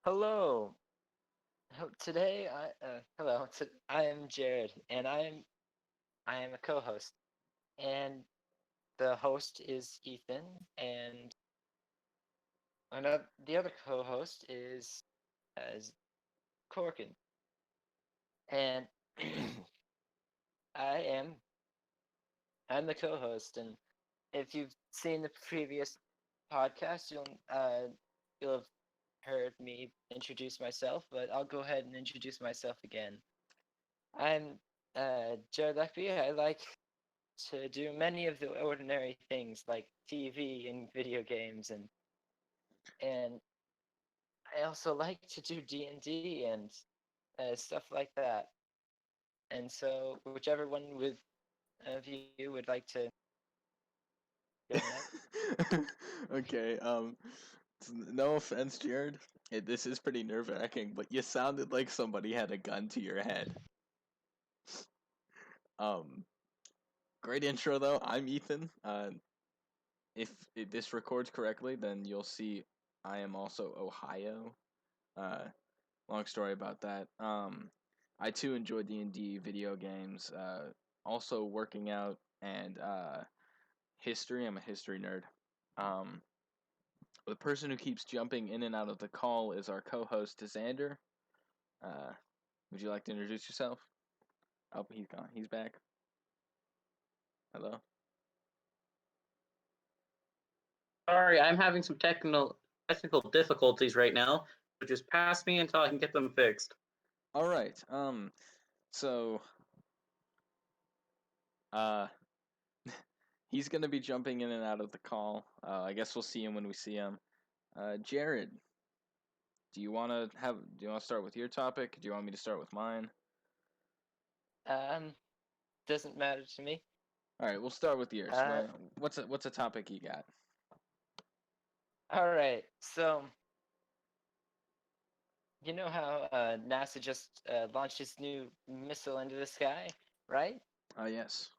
Hello. Today, hello. I am Jared, and I am a co-host, and the host is Ethan, and the other co-host is as Corkin, and I am I'm the co-host, and if you've seen the previous podcast, you'll have heard me introduce myself, but I'll go ahead and introduce myself again. I'm Jared Leffy. I like to do many of the ordinary things like TV and video games, and I also like to do D&D and stuff like that. And so whichever one with of you would like to go next. Okay, no offense, Jared. This is pretty nerve-wracking, but you sounded like somebody had a gun to your head. Um, Great intro though. I'm Ethan. If this records correctly, then you'll see I am also Ohio. Uh, Long story about that. I too enjoy D&D video games. Also working out and history. I'm a history nerd. Um, the person who keeps jumping in and out of the call is our co-host Xander. Uh, would you like to introduce yourself? Oh, he's gone. He's back. Hello. Sorry, I'm having some technical difficulties right now. So just pass me until I can get them fixed. All right. So, uh, he's gonna be jumping in and out of the call. I guess we'll see him when we see him. Jared, Do you want to start with your topic? Do you want me to start with mine? Um, doesn't matter to me. All right, we'll start with yours. Uh, What's a topic you got? all right. So you know how NASA just launched its new missile into the sky, right? Yes.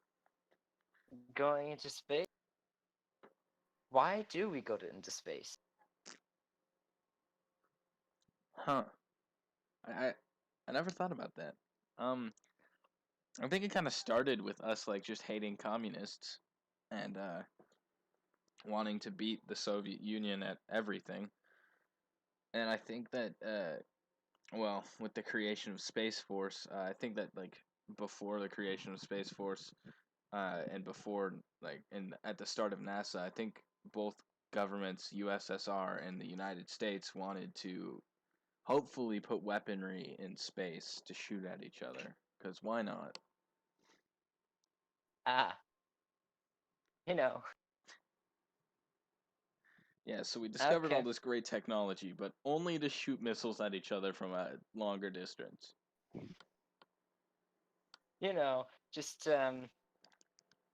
Going into space. Why do we go into space? Huh. I I, I never thought about that. Um, I think it kind of started with us like just hating communists and wanting to beat the Soviet Union at everything. And I think that well, with the creation of Space Force, I think that like before the creation of Space Force, and before like in at the start of NASA, I think both governments, USSR and the United States, wanted to hopefully put weaponry in space to shoot at each other. Because why not? Ah, you know. Yeah, so we discovered all Okay. this great technology, but only to shoot missiles at each other from a longer distance. Just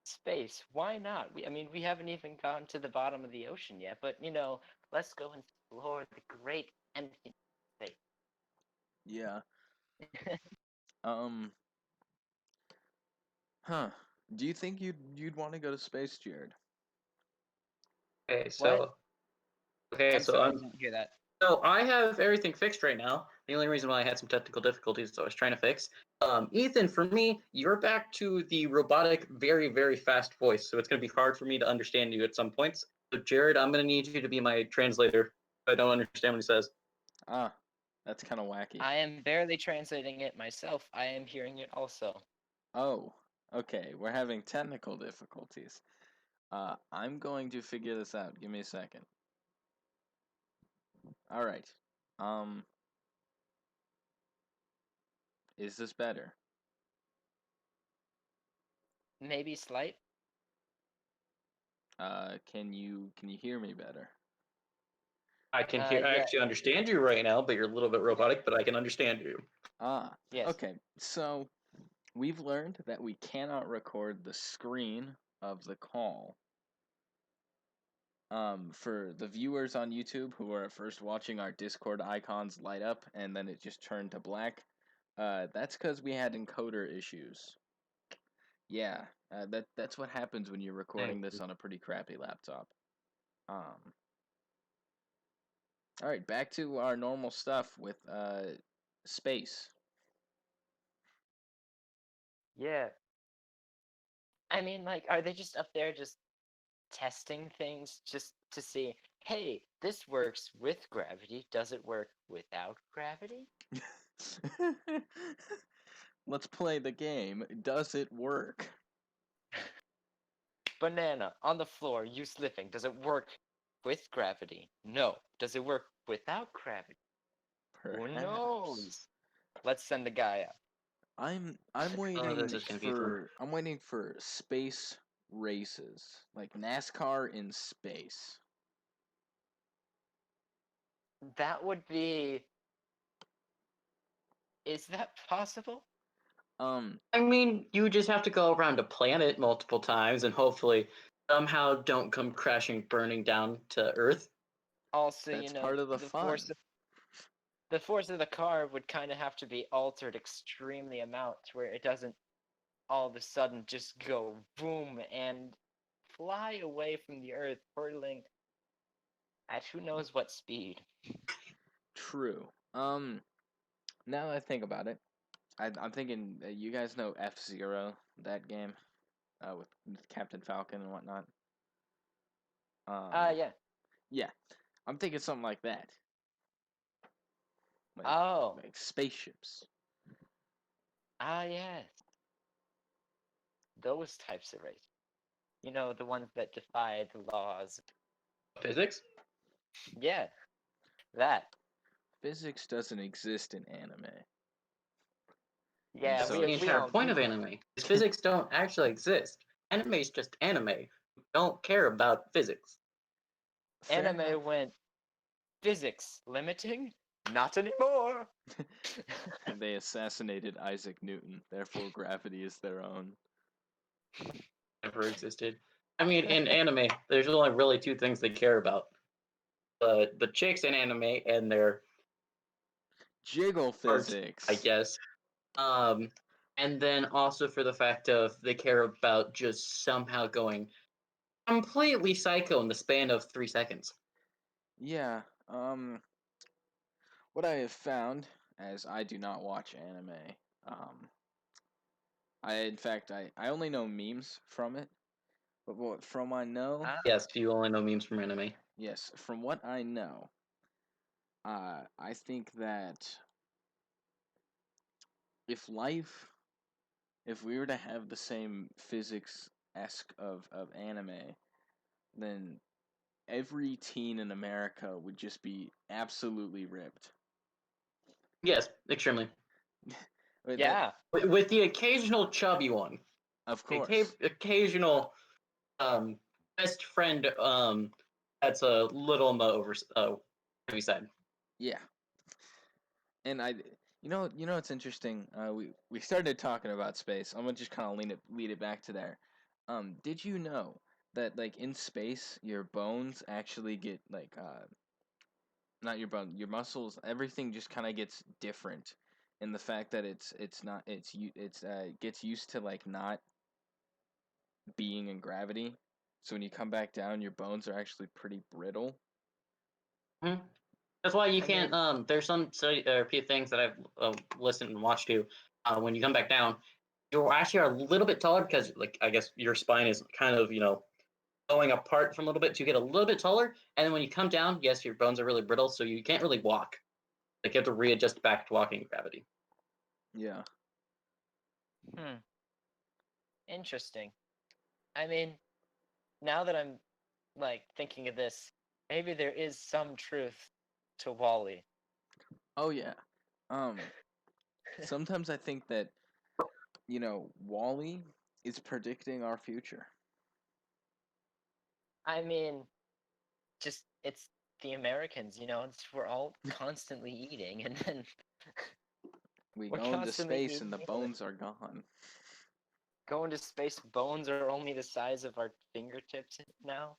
space. Why not? I mean, we haven't even gone to the bottom of the ocean yet, but let's go and explore the great empty space. Yeah. Um. Huh. Do you think you'd want to go to space, Jared? Okay, What? so okay, I'm so sorry, I I'm didn't hear that. so I have everything fixed right now. The only reason why I had some technical difficulties is I was trying to fix. Ethan, for me, you're back to the robotic, very fast voice, so it's going to be hard for me to understand you at some points. So, Jared, I'm going to need you to be my translator. If I don't understand what he says. Ah, that's kind of wacky. I am barely translating it myself. I am hearing it also. Oh, okay. We're having technical difficulties. I'm going to figure this out. Give me a second. All right. Um, is this better? Maybe slight. Can you hear me better? I can hear. I Yeah, actually understand you right now, but you're a little bit robotic. But I can understand you. Ah, yes. okay. So we've learned that we cannot record the screen of the call. For the viewers on YouTube who are at first watching our Discord icons light up and then it just turned to black, that's because we had encoder issues. Yeah, that's what happens when you're recording this on a pretty crappy laptop. Um, All right, back to our normal stuff with space. Yeah. I mean, like, are they just up there just testing things just to see, hey, this works with gravity. Does it work without gravity? Let's play the game. Does it work? Banana on the floor, you slipping. Does it work with gravity? No. Does it work without gravity? Who Perhaps. knows? Let's send a guy out. I'm Oh, this waiting is gonna be fun. for space races, like NASCAR in space. That would be. Is that possible? I mean, you just have to go around a planet multiple times and hopefully somehow don't come crashing, burning down to Earth. Also, That's part of the fun. The force of the car would kind of have to be altered extremely amount to where it doesn't all of a sudden just go boom and fly away from the earth, hurtling at who knows what speed. True. Now that I think about it, I'm thinking you guys know F-Zero, that game, with Captain Falcon and whatnot. Yeah. Yeah, I'm thinking something like that, like Oh. spaceships. Yes. Those types of races. You know, the ones that defy the laws. Physics? Yeah, that. Physics doesn't exist in anime, Yeah, That's so the we entire all point of know. anime. Is physics don't actually exist. Anime is just anime. We don't care about physics. fair enough. Anime went physics limiting? Not anymore. They assassinated Isaac Newton, therefore gravity is their own. Never existed. I mean, in anime, there's only really two things they care about: the chicks in anime and their Jiggle art, I physics. guess. Um, and then also for the fact of they care about just somehow going completely psycho in the span of 3 seconds. Yeah. What I have found, as I do not watch anime, um, I only know memes from it. But what from I know, Ah, Yes, you only know memes from anime. yes, from what I know, I think that if life, if we were to have the same physics esque of anime, then every teen in America would just be absolutely ripped. Yes, extremely. That, yeah. With the occasional chubby one, of the course, occasional um, best friend that's a little on the heavy side. yeah. And you know, it's interesting. We started talking about space. I'm gonna just kind of lead it back to there. Did you know that like in space, your bones actually get like not your bone, your muscles, everything just kind of gets different, in the fact that it's not it's gets used to like not being in gravity. So when you come back down, your bones are actually pretty brittle. Mhm. That's why you I can't. mean, There's some few things that I've listened and watched to. When you come back down, you actually are a little bit taller because, like, I guess your spine is kind of going apart from a little bit to get a little bit taller. And then when you come down, yes, your bones are really brittle, so you can't really walk. Like you have to readjust back to walking gravity. Yeah. hmm, interesting. I mean, now that I'm like thinking of this, maybe there is some truth to Wally. Oh yeah. Um. Sometimes I think that Wally is predicting our future. I mean, just it's the Americans, we're all constantly eating, and then We we're go into constantly space and the eating, and then bones are gone. going to space. Bones are only the size of our fingertips now.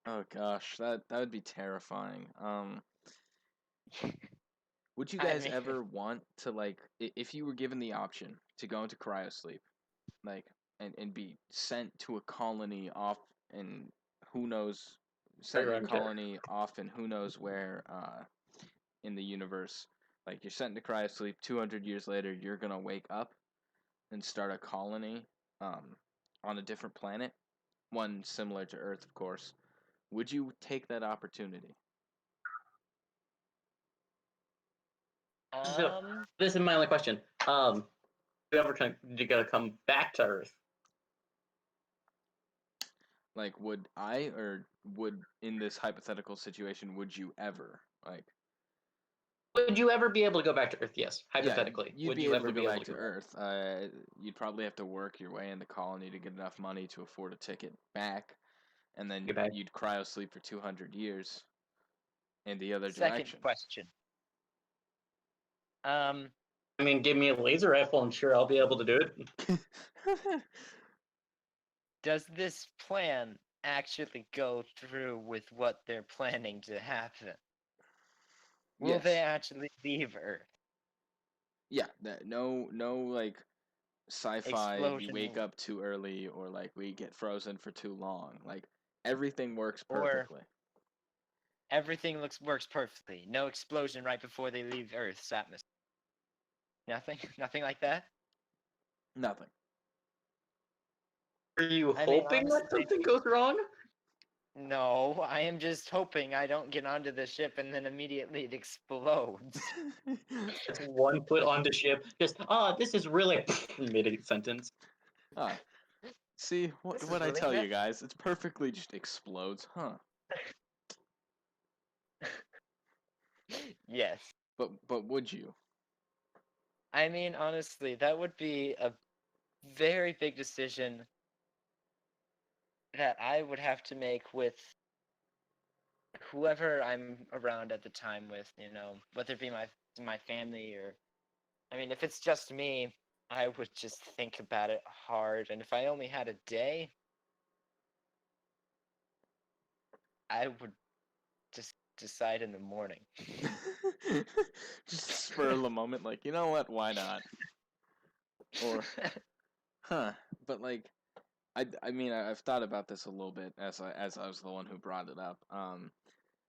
Oh gosh, that would be terrifying. Would you I guys mean, ever want to like if you were given the option to go into cryosleep, like and be sent to a colony off in who knows set your Run, Jared. colony off in who knows where in the universe. Like you're sent to cryosleep. 200 years later, you're gonna wake up and start a colony on a different planet, one similar to Earth, of course. Would you take that opportunity? So this is my only question. You gotta come back to Earth? Like, would I, or would, in this hypothetical situation, would you ever? Like, Would you ever be able to go back to Earth? Yes, yeah, hypothetically. you'd Would be you able ever to go be able back to to go back? Earth. You'd probably have to work your way in the colony to get enough money to afford a ticket back, and then Get back? you'd cryo sleep for 200 years in the other Second direction. question. I mean, give me a laser rifle, and sure, I'll be able to do it. Does this plan actually go through with what they're planning to happen? Will they Yes. actually leave Earth? Yeah. No. Like sci-fi. We Explosion wake up too early, or like we get frozen for too long. Like everything works or perfectly. everything works perfectly. No explosion right before they leave Earth's atmosphere. Nothing? Nothing like that? Nothing. Are you I mean, hoping that honestly, something goes wrong? no. I am just hoping I don't get onto the ship and then immediately it explodes. It's 1 foot onto ship. Just this is really mid sentence. Ah, see This is what I really tell messy. you guys? It's perfectly just explodes, huh? Yes. But would you? I mean, honestly, that would be a very big decision that I would have to make with whoever I'm around at the time with, whether it be my family or I mean, if it's just me, I would just think about it hard, and if I only had a day, I would just decide in the morning. Just spur of the moment, like you know what? Why not? Or huh? But like, I mean, I've thought about this a little bit as I was the one who brought it up.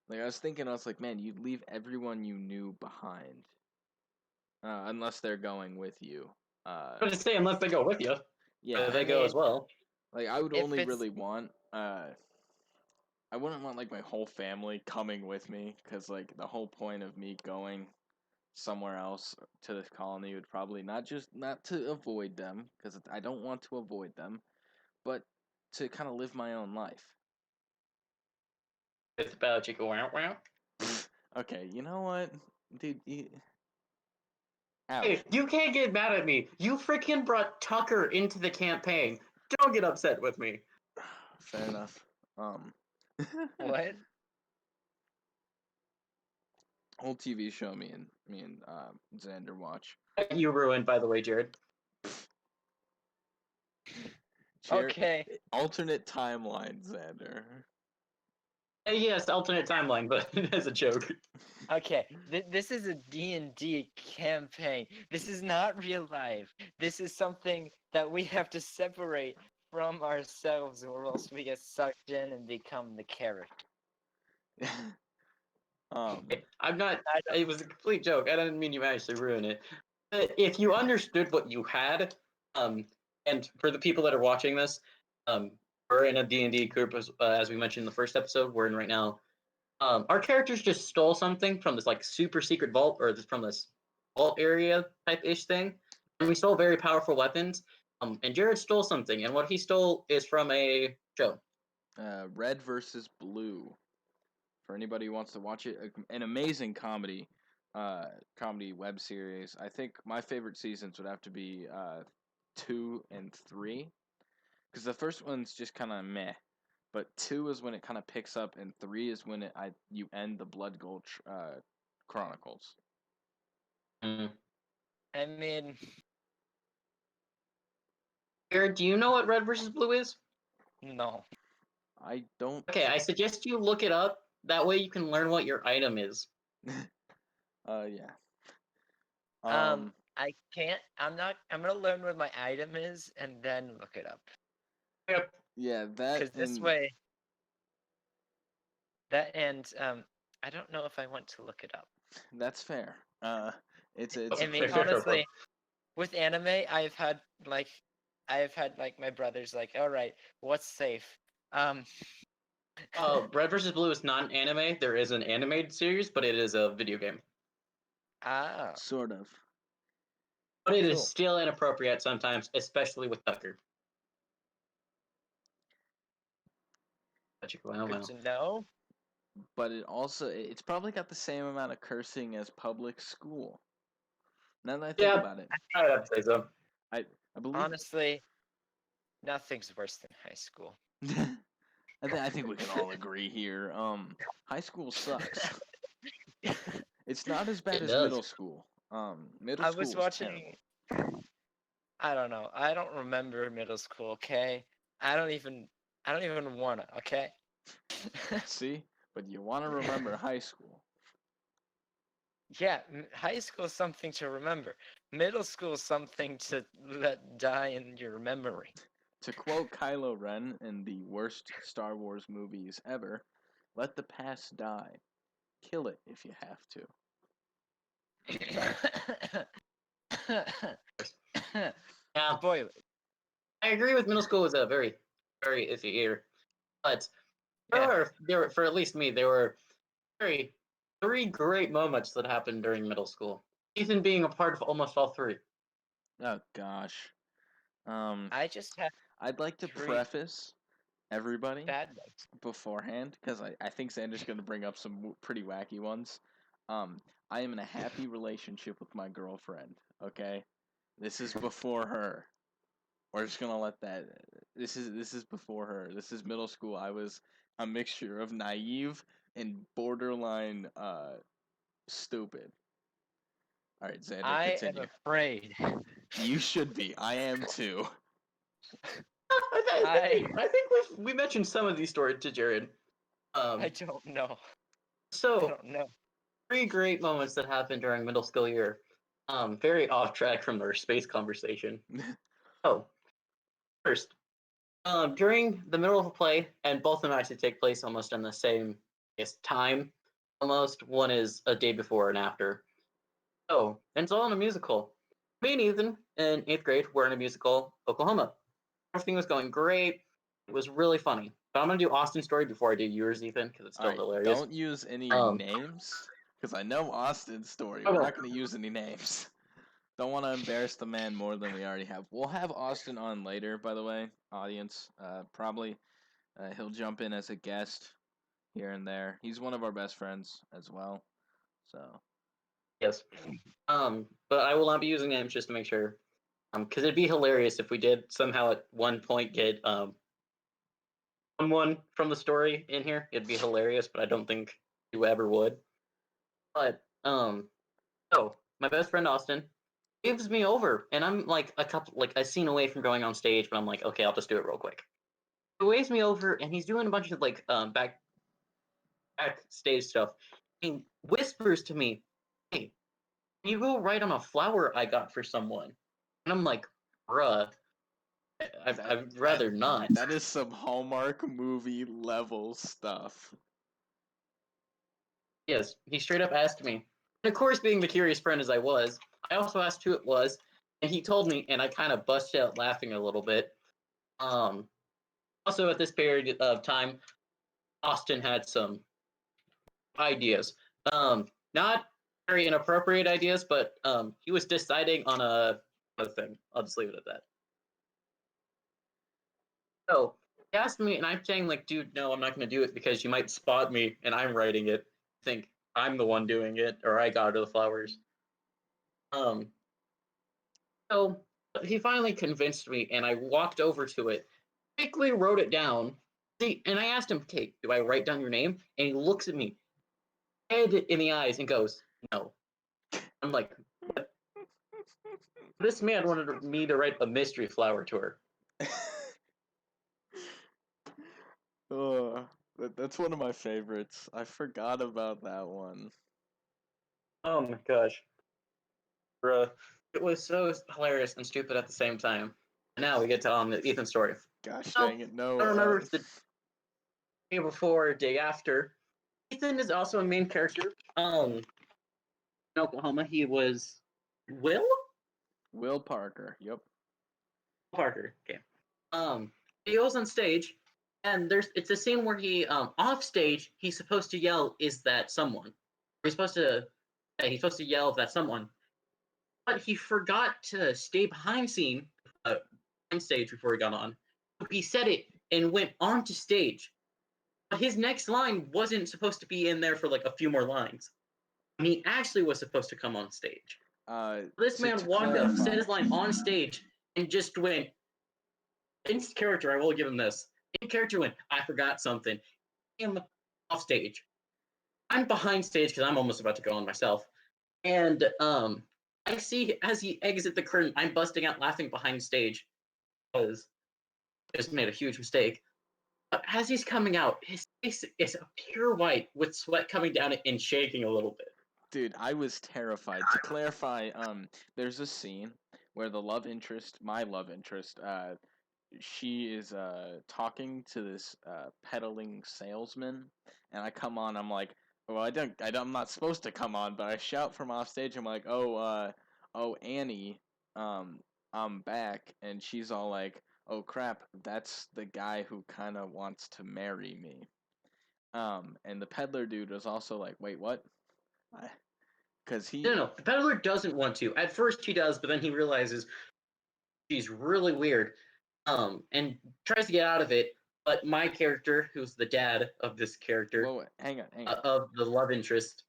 Like I was thinking, I was like, man, you'd leave everyone you knew behind, unless they're going with you. But to say unless they go with you, Yeah, they I go as mean, well. like I would if only it's really want I wouldn't want like my whole family coming with me because like the whole point of me going somewhere else to this colony would probably not to avoid them because I don't want to avoid them, but to kind of live my own life. It's about you go wow wow. Okay, you know what, dude? Ouch. Hey, you can't get mad at me. You freaking brought Tucker into the campaign. Don't get upset with me. Fair enough. Um, what? whole TV show me and Xander watch. You ruined, by the way, Jared. Jared, Okay, alternate timeline, Xander. Yes, alternate timeline, but as a joke. okay. This is a D&D campaign. This is not real life. This is something that we have to separate from ourselves, or else we get sucked in and become the character. um, I'm not. I don't. It was a complete joke. I didn't mean you actually ruin it. But if you understood what you had, um, and for the people that are watching this, we're in a D&D group as we mentioned in the first episode. We're in right now. Our characters just stole something from this like super secret vault or from this vault area type ish thing, and we stole very powerful weapons. And Jared stole something, and what he stole is from a show. Red versus Blue. For anybody who wants to watch it, an amazing comedy web series. I think my favorite seasons would have to be 2 and 3, because the first one's just kind of meh, but 2 is when it kind of picks up, and 3 is when you end the Blood Gulch Chronicles. Mm. I mean, Jared, do you know what red versus blue is? no. I don't. Okay, I suggest you look it up. That way you can learn what your item is. Yeah. Um. I can't. I'm not. I'm gonna learn what my item is and then look it up. Yep. Yeah. That Because this and way, That and I don't know if I want to look it up. That's fair. It's I a mean, Fair, fair, fair, honestly, with anime, I've had like my brothers like, all right, what's safe? Um, Red versus Blue is not an anime. There is an animated series, but it is a video game. ah, sort of. But it is cool. still inappropriate sometimes, especially with Tucker. Wow, Good wow. to know. But it's probably got the same amount of cursing as public school. Now that I think Yeah, about it, I would have to say so. I believe Honestly, nothing's worse than high school. I think we can all agree here. High school sucks. It's not as bad It as does. middle school. Middle I was school is watching. terrible. I don't know. I don't remember middle school. Okay, I don't even. I don't even wanna. Okay. See, but you want to remember high school. Yeah, high school is something to remember. Middle school is something to let die in your memory. To quote Kylo Ren in the worst Star Wars movies ever, "Let the past die. Kill it if you have to." Yeah, Spoiler. I agree with middle school was a very, very iffy year. But Yeah, there were, for at least me, there were very, three great moments that happened during middle school. Ethan being a part of almost all three. Oh gosh. Um, I just have I'd like to three preface everybody bad ones. beforehand because I think Xander's going to bring up some pretty wacky ones. Um, I am in a happy relationship with my girlfriend. Okay, this is before her. We're just gonna let that. This is before her. This is middle school. I was a mixture of naive and borderline stupid. All right, Xander, I am continue. afraid. You should be. I am too. I I think we mentioned some of these stories to Jared. I Um, don't know. I so don't know. three great moments that happened during middle school year. Very off track from our space conversation. Oh, first, during the middle of a play, and both of them actually take place almost in the same, I guess, time. Almost one is a day before and after. Oh, and it's all in a musical. Me and Ethan in eighth grade were in a musical, Oklahoma. Everything was going great. It was really funny. But I'm gonna do Austin's story before I do yours, Ethan, because it's All still right, hilarious. don't use any Um, names because I know Austin's story. We're okay. not gonna use any names. Don't want to embarrass the man more than we already have. We'll have Austin on later, by the way, audience. Probably he'll jump in as a guest here and there. He's one of our best friends as well. So Yes. But I will not be using names just to make sure. Because it'd be hilarious if we did somehow at one point get someone from the story in here. It'd be hilarious, but I don't think you ever would. But so my best friend Austin gives me over, and I'm like a scene away from going on stage, but I'm like, okay, I'll just do it real quick. He waves me over, and he's doing a bunch of like backstage stuff. He whispers to me, "Hey, can you go write on a flower I got for someone?" And I'm like, "Bruh, that I'd that rather not." that is some Hallmark movie level stuff. Yes, he straight up asked me. And of course, being the curious friend as I was, I also asked who it was, and he told me, and I kind of busted out laughing a little bit. Um, Also, at this period of time, Austin had some ideas. Not very inappropriate ideas, but he was deciding on a thing. I'll just leave it at that. So he asked me, and I'm saying like, dude, no, I'm not going to do it because you might spot me and I'm writing it. Think I'm the one doing it, or I got her the flowers. Um, so he finally convinced me, and I walked over to it, quickly wrote it down. See, and I asked him, "Okay, do I write down your name?" And he looks at me, head in the eyes, and goes, "No." I'm like, this man wanted me to write a mystery flower to her. Oh, that's one of my favorites. I forgot about that one. Oh my gosh, bruh. It was so hilarious and stupid at the same time. Now we get to Ethan's story. Gosh So dang it! No. I don't remember if the day before or day after. Ethan is also a main character. In Oklahoma, he was Will Will Parker. Yep. Parker. Okay. He goes on stage, and it's a scene where he off stage he's supposed to yell, "Is that someone?" He's supposed to he's supposed to yell if that's someone, but he forgot to stay uh, behind stage before he got on. He said it and went onto stage. But his next line wasn't supposed to be in there for like a few more lines. He actually was supposed to come on stage. This man To walked up, said clarify, his line on stage, and just went, in character, I will give him this. In character went, I forgot something. I'm off stage. I'm behind stage because I'm almost about to go on myself. And I see as he exit the curtain, I'm busting out laughing behind stage because I just made a huge mistake. But as he's coming out, his face is pure white with sweat coming down it and shaking a little bit. dude, I was terrified. To clarify, there's a scene where my love interest, she is talking to this peddling salesman, and I come on. I'm like, well, I'm not supposed to come on, but I shout from off stage. I'm like, oh, Annie, um, I'm back, and she's all like, oh crap, that's the guy who kind of wants to marry me. And the peddler dude was also like, wait, what? Because he, No, the peddler doesn't want to. At first he does, but then he realizes she's really weird, and tries to get out of it. But my character, who's the dad of this character, whoa, hang on. of the love interest,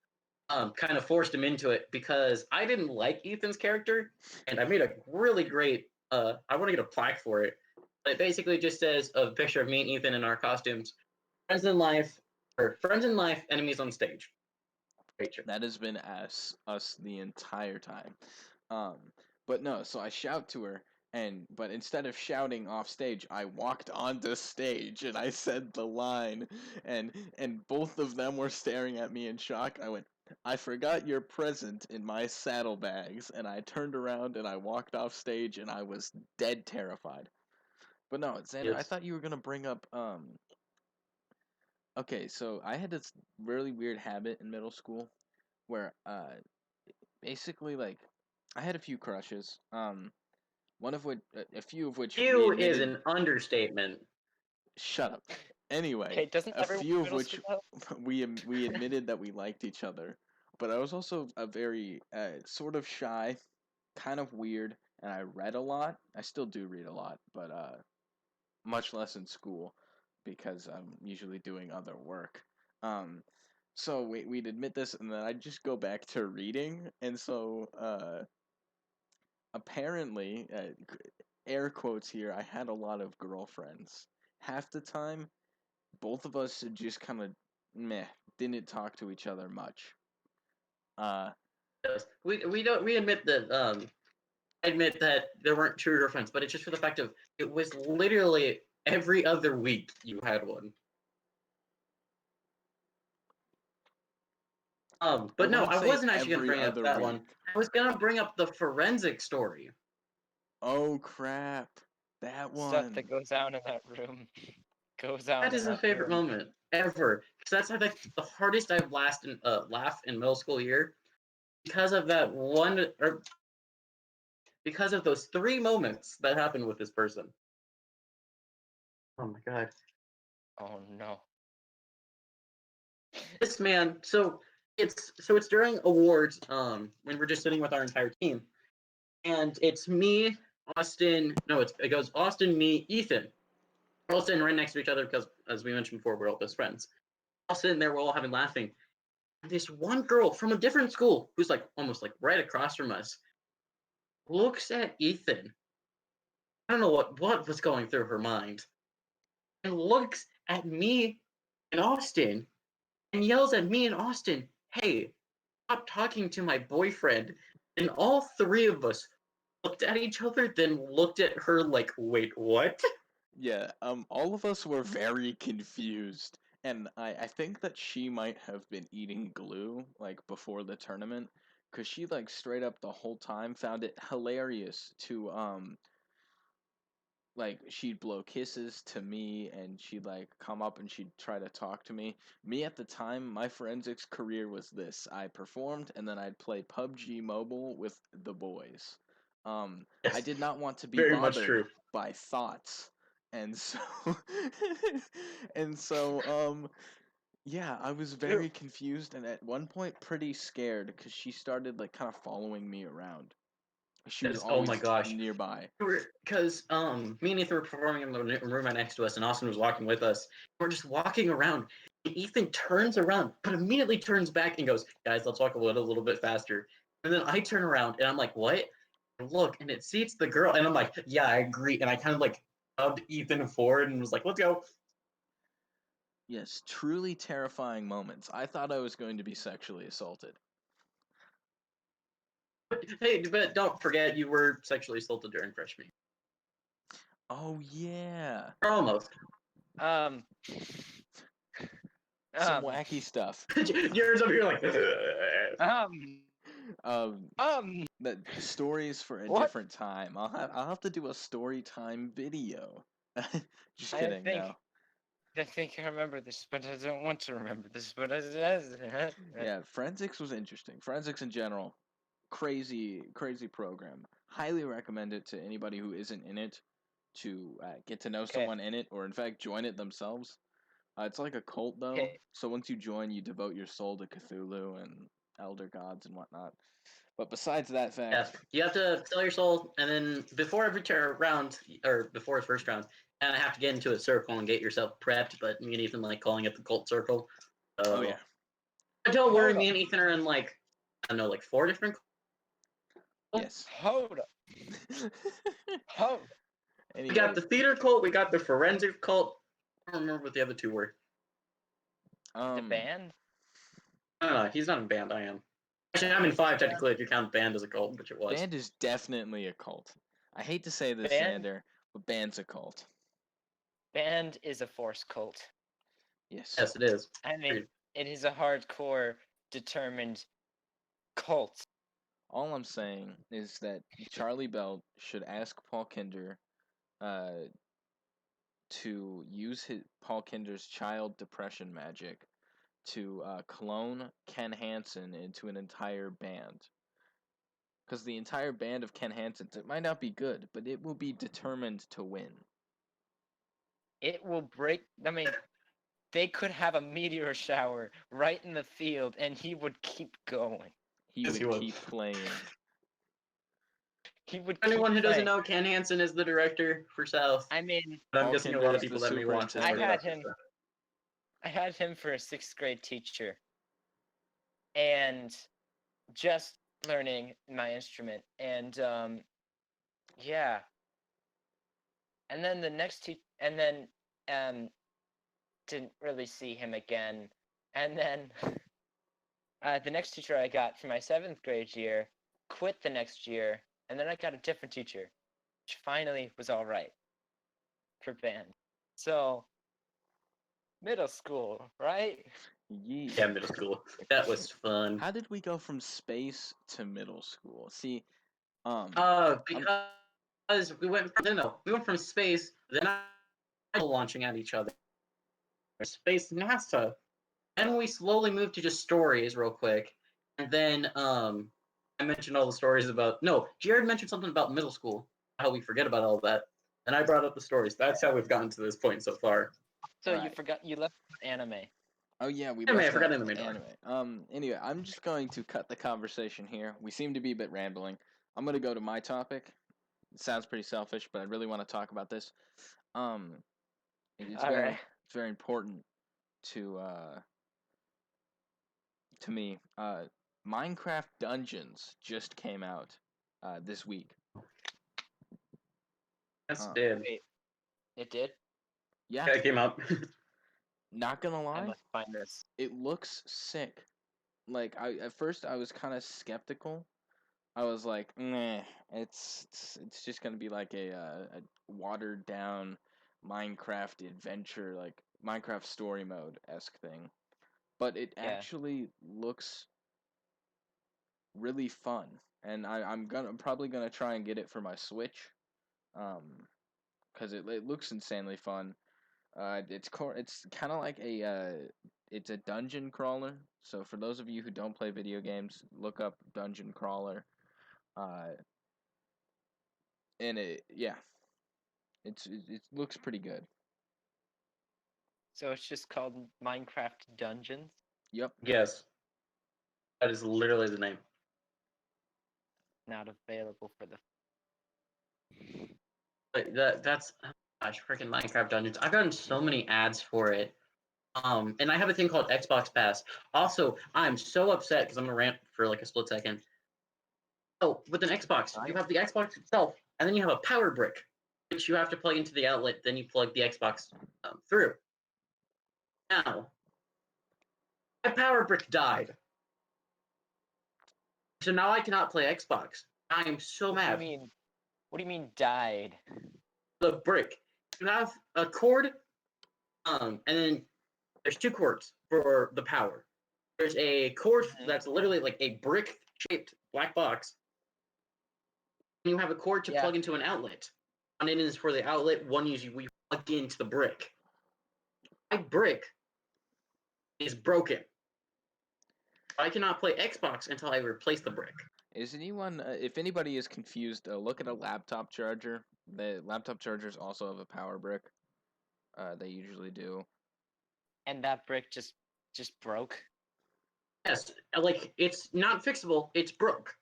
kind of forced him into it because I didn't like Ethan's character, and I made a really great. I want to get a plaque for it. But it basically just says a picture of me and Ethan in our costumes, friends in life, or friends in life, enemies on stage. Great. That has been us the entire time. Um, but no, so I shout to her, but instead of shouting off stage, I walked onto stage and I said the line, and both of them were staring at me in shock. I went, I forgot your present in my saddlebags, and I turned around and I walked off stage, and I was dead terrified. But no, Xander, I Yes. thought you were gonna bring up Okay, so I had this really weird habit in middle school where basically like I had a few crushes. One of which a few of which we You is admitted an understatement. shut up. Anyway, Okay, doesn't a everyone few in of middle which school have? we admitted that we liked each other. But I was also a very sort of shy, kind of weird, and I read a lot. I still do read a lot, but much less in school because I'm usually doing other work. Um, so we'd admit this, and then I'd just go back to reading, and so apparently, air quotes here, I had a lot of girlfriends. Half the time, both of us just kind of meh, didn't talk to each other much. Uh, Yes. We admit that I admit that there weren't true girlfriends, but it's just for the fact of it was literally every other week you had one. I But no, wouldn't I say wasn't actually gonna every bring up other that one. week. I was gonna bring up the forensic story. Oh crap, that Stuff one. that goes on in that room goes on That in is a that favorite room. moment ever because that's like the hardest I've laughed in middle school year because of that one or because of those three moments that happened with this person. Oh my god. Oh no. This man, so it's during awards, when we're just sitting with our entire team. And it's me, Austin, no, it goes Austin, me, Ethan. We're all sitting right next to each other because as we mentioned before, we're all best friends. All sitting there, we're all having laughing. And this one girl from a different school who's like almost like right across from us looks at Ethan. I don't know what was going through her mind. And looks at me and Austin and yells at me and Austin, "Hey, stop talking to my boyfriend." And all three of us looked at each other, then looked at her like, "Wait, what?" Yeah, all of us were very confused, and I think that she might have been eating glue, like, before the tournament, because she, like, straight up the whole time found it hilarious to, like she'd blow kisses to me and she'd like come up and she'd try to talk to me. Me at the time, my forensics career was this. I performed and then I'd play PUBG Mobile with the boys. I Yes, did not want to be very much bothered true. by thoughts. And so and so yeah, I was very confused and at one point pretty scared because she started like kind of following me around. She was Yes. Oh my always gosh. nearby. Because me and Ethan were performing in the room right next to us, and Austin was walking with us. We're just walking around, and Ethan turns around, but immediately turns back and goes, "Guys, let's walk a little bit faster." And then I turn around, and I'm like, "What?" And look, and it seats the girl, and I'm like, "Yeah, I agree." And I kind of like shoved Ethan forward and was like, "Let's go." Yes, truly terrifying moments. I thought I was going to be sexually assaulted. Hey, but don't forget, you were sexually assaulted during freshman year. Oh yeah. Or almost. Um, Some um, wacky stuff. Yours up here like. um, Um um, that stories for a what? different time. I'll have to do a story time video. Just I kidding, think no. I think I remember this, but I don't want to remember this. But Yeah, forensics was interesting. Forensics in general, crazy program. Highly recommend it to anybody who isn't in it to get to know okay, someone in it or in fact join it themselves. It's like a cult though. okay, So once you join, you devote your soul to Cthulhu and elder gods and whatnot. But besides that Yeah, fact, you have to sell your soul, and then before every round, or before the first round, you kind of have to get into a circle and get yourself prepped. But me and Ethan like calling it the cult circle. oh yeah, So, but don't worry, hold me up, and Ethan are in like I don't know, like 4 different. yes. hold up, hold up. We got Anyway, the theater cult, we got the forensic cult. I don't remember what the other two were. The um, band, I don't know. He's not in band. I am. Actually, I'm in five technically if you count band as a cult, which it was. band is definitely a cult. I hate to say this, band, Xander, but band's a cult. band is a force cult. Yes. Yes, it is. I mean, Agreed. it is a hardcore, determined cult. All I'm saying is that Charlie Belt should ask Paul Kinder uh, to use Paul Kinder's child depression magic to clone Ken Hansen into an entire band. Because the entire band of Ken Hansons, it might not be good, but it will be determined to win. It will break. I mean, they could have a meteor shower right in the field, and he would keep going. He Yes, he would would. keep playing. He would keep Anyone who doesn't playing. know, Ken Hansen is the director for South. I mean, But I'm Paul guessing a Kinder lot of is the people that may watch this I might superintendent. had not. him. I had him for a sixth grade teacher, and just learning my instrument, and yeah, and then the next and then um, didn't really see him again, and then the next teacher I got for my seventh grade year quit the next year, and then I got a different teacher, which finally was all right for band. So middle school, right? Yeet. Yeah, middle school. That was fun. How did we go from space to middle school? See, I'm Because we went from no, we went from space, then I launching at each other. Space NASA. Then we slowly moved to just stories real quick. And then I mentioned all the stories about no, Jared mentioned something about middle school. How we forget about all that. And I brought up the stories. That's how we've gotten to this point so far. So all you right. forgot you left anime. Oh yeah, we Anime, I left forgot out in the main anime. Anyway, I'm just going to cut the conversation here. We seem to be a bit rambling. I'm gonna go to my topic. It sounds pretty selfish, but I really want to talk about this. Um, it's All right. very important to me. Minecraft Dungeons just came out this week. Yes, Um, did. Wait, it did? yeah, Yeah, it came out. not gonna I lie, must find this. it looks sick. Like I at first I was kind of skeptical. I was like, nah, it's just gonna be like a watered down Minecraft adventure, like Minecraft story mode esque thing. But it Yeah. actually looks really fun, and I'm probably gonna try and get it for my Switch. Um, because it looks insanely fun. It's kind of like it's a dungeon crawler. So for those of you who don't play video games, look up dungeon crawler. Uh, and it looks pretty good. So it's just called Minecraft Dungeons. Yep. Yes, that is literally the name. Not available for the. But that's oh gosh, freaking Minecraft Dungeons. I've gotten so many ads for it. And I have a thing called Xbox Pass. Also, I'm so upset because I'm gonna rant for like a split second. Oh, with an Xbox, you have the Xbox itself, and then you have a power brick, which you have to plug into the outlet. Then you plug the Xbox through. Now, my power brick died, so now I cannot play Xbox. I am so What do you mad. mean? What do you mean died? The brick. You have a cord, and then there's two cords for the power. There's a cord that's literally like a brick-shaped black box. And you have a cord to Yeah. plug into an outlet. One end is for the outlet. One is we plug into the brick. My brick is broken. I cannot play Xbox until I replace the brick. Is anyone, if anybody is confused, look at a laptop charger. The laptop chargers also have a power brick. They usually do. And that brick just broke. Yes, like it's not fixable. It's broke.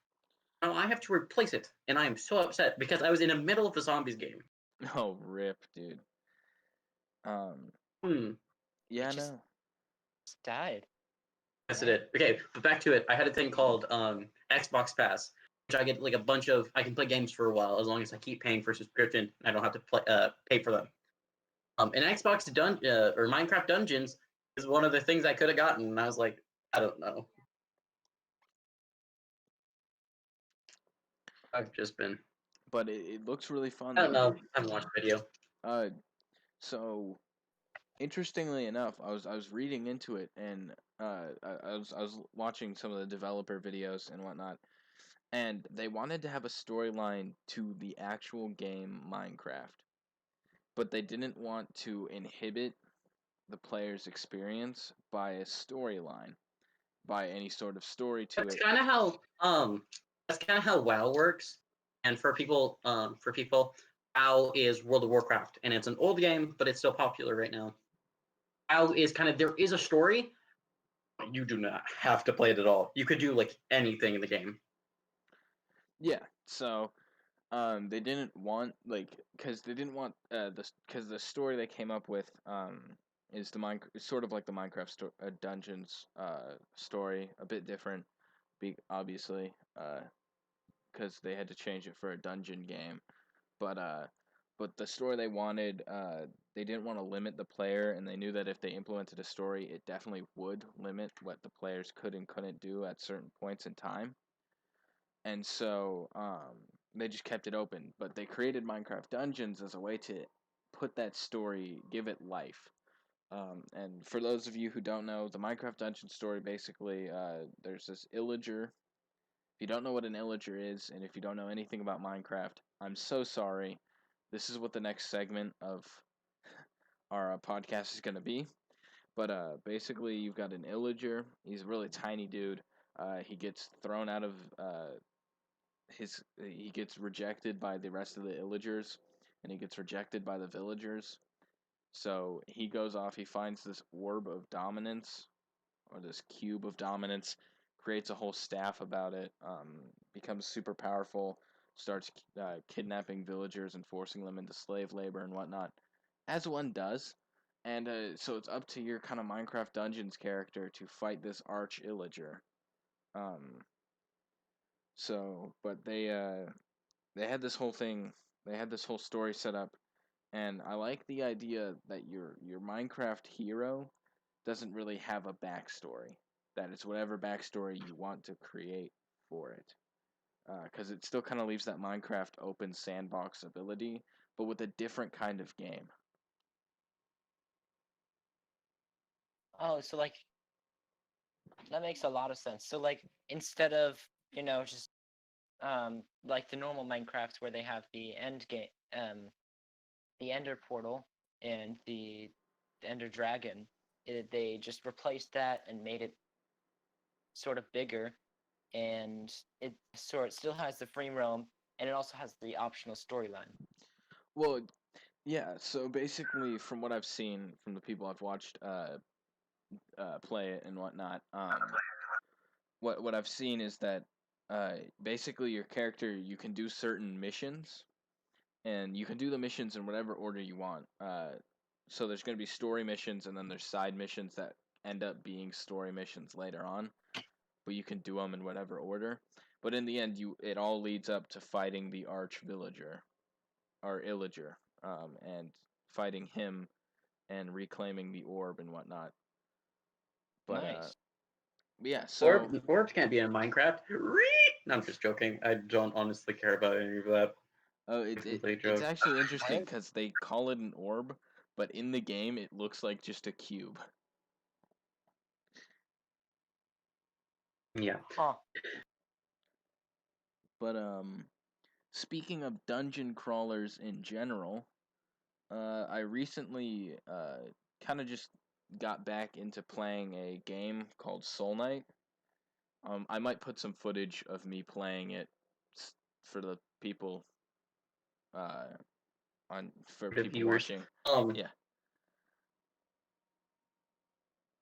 Now I have to replace it, and I am so upset because I was in the middle of a zombies game. Oh, rip, dude. Um, Hmm. yeah, just- no. Died. Yes, it did. Okay, but back to it. I had a thing called Xbox Pass, which I get like a bunch of. I can play games for a while as long as I keep paying for subscription. And I don't have to pay for them. And or Minecraft Dungeons is one of the things I could have gotten, and I was like, I don't know. I've just been. But it looks really fun. I don't know. I haven't watched the video. Uh, so interestingly enough, I was reading into it, and I was watching some of the developer videos and whatnot, and they wanted to have a storyline to the actual game Minecraft, but they didn't want to inhibit the player's experience by a storyline, by any sort of story to That's it. kind of how WoW works. And for people, WoW is World of Warcraft, and it's an old game, but it's still popular right now. WoW is kind of there is a story. But you do not have to play it at all. You could do like anything in the game. Yeah, so they didn't want because they didn't want because the story they came up with is sort of like the Minecraft Dungeons story, a bit different, obviously, because they had to change it for a dungeon game, but the story they wanted, they didn't want to limit the player, and they knew that if they implemented a story, it definitely would limit what the players could and couldn't do at certain points in time. And so they just kept it open. But they created Minecraft Dungeons as a way to put that story, give it life. And for those of you who don't know, the Minecraft Dungeon story basically, there's this illager. If you don't know what an illager is, and if you don't know anything about Minecraft, I'm so sorry. This is what the next segment of our podcast is going to be. But basically, you've got an illager. He's a really tiny dude. He gets thrown out of he gets rejected by the rest of the illagers, and he gets rejected by the villagers. So he goes off. He finds this orb of dominance, or this cube of dominance, creates a whole staff about it, becomes super powerful, starts kidnapping villagers and forcing them into slave labor and whatnot, as one does. And so it's up to your kind of Minecraft Dungeons character to fight this arch illager. Um, but they had this whole thing, they had this whole story set up, and I like the idea that your Minecraft hero doesn't really have a backstory. That it's whatever backstory you want to create for it, because it still kind of leaves that Minecraft open sandbox ability, but with a different kind of game. Oh, so like that makes a lot of sense. So like instead of just like the normal Minecraft where they have the end game the Ender Portal and the Ender Dragon. They just replaced that and made it sort of bigger, and it still has the free roam, and it also has the optional storyline. Well, yeah. So basically, from what I've seen from the people I've watched play it and whatnot, what I've seen is that basically your character, you can do certain missions, and you can do the missions in whatever order you want. So there's going to be story missions, and then there's side missions that end up being story missions later on, but you can do them in whatever order. But in the end, it all leads up to fighting the arch villager or illager, and fighting him and reclaiming the orb and whatnot. But Nice. yeah, so Orbs can't be in Minecraft. No, I'm just joking. I don't honestly care about any of that. oh, It's a complete it's joke. actually interesting What? because they call it an orb, but in the game it looks like just a cube. Yeah. Huh. But speaking of dungeon crawlers in general, I recently kind of just got back into playing a game called Soul Knight. I might put some footage of me playing it for the people uh for The people viewers. watching. Yeah,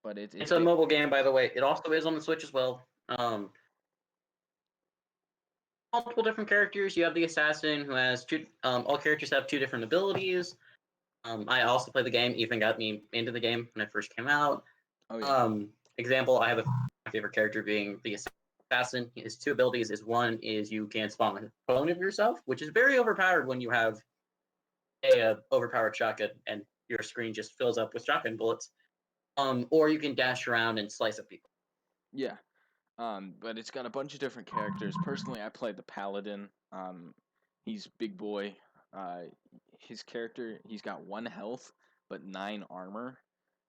but It's a mobile game, by the way. It also is on the Switch as well. Multiple different characters. You have the assassin who has two. All characters have two different abilities. I also play the game. Ethan got me into the game when it first came out. oh yeah, Example: I have my favorite character being the assassin. His two abilities is one is you can spawn a clone of yourself, which is very overpowered when you have a overpowered shotgun and your screen just fills up with shotgun bullets. Or you can dash around and slice up people. yeah. But it's got a bunch of different characters. Personally, I played the paladin. He's big boy. Uh, his character, he's got 1 health but 9 armor.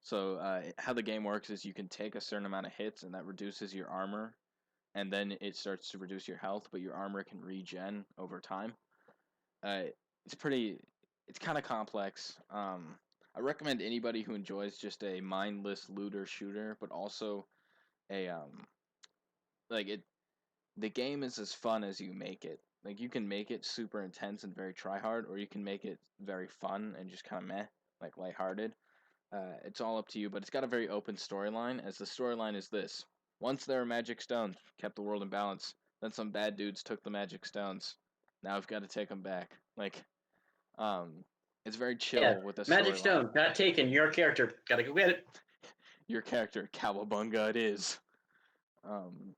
So how the game works is you can take a certain amount of hits, and that reduces your armor, and then it starts to reduce your health, but your armor can regen over time. Uh, it's pretty. It's kind of complex. I recommend anybody who enjoys just a mindless looter shooter, but also a like it the game is as fun as you make it. Like you can make it super intense and very try hard, or you can make it very fun and just kind of meh, like lighthearted. It's all up to you, but it's got a very open storyline. As the storyline is this: once there were magic stones, kept the world in balance. Then some bad dudes took the magic stones. Now we've got to take them back. Um, it's very Yeah, chill with the Magic storyline. Stone not taken. Your character gotta go get it. Your character, Cowabunga, it is. Um,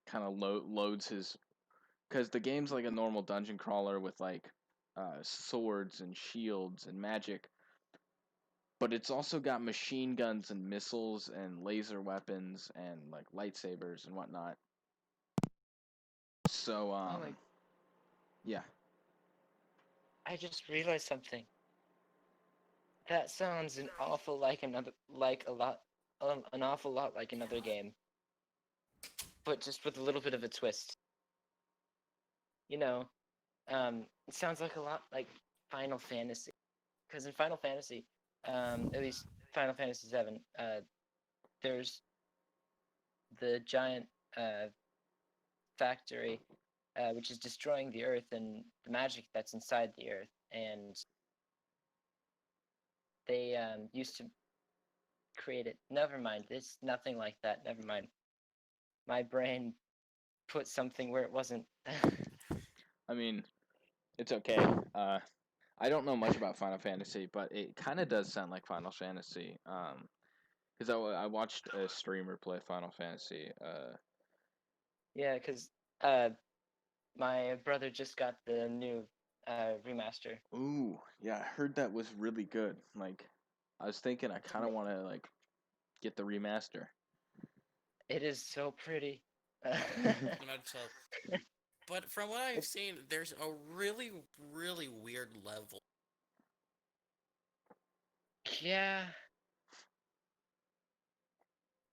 kind of loads his because the game's like a normal dungeon crawler with like swords and shields and magic, but it's also got machine guns and missiles and laser weapons and like lightsabers and whatnot. So Oh my! yeah, I just realized something. That sounds an awful like another like a lot, an awful lot like another game, but just with a little bit of a twist. You know, it sounds like a lot like Final Fantasy, because in Final Fantasy, at least Final Fantasy VII, there's the giant uh, factory, which is destroying the Earth and the magic that's inside the Earth, and they used to create it. Never mind, it's nothing like that. Never mind. My brain put something where it wasn't. I mean it's okay. I don't know much about Final Fantasy, but it kind of does sound like Final Fantasy. Because I watched a streamer play Final Fantasy. Yeah, because uh, my brother just got the new remaster. Ooh, yeah, I heard that was really good. Like, I was thinking I kind of want to like get the remaster. It is so pretty. So, but from what I've seen, there's a really, really weird level. Yeah,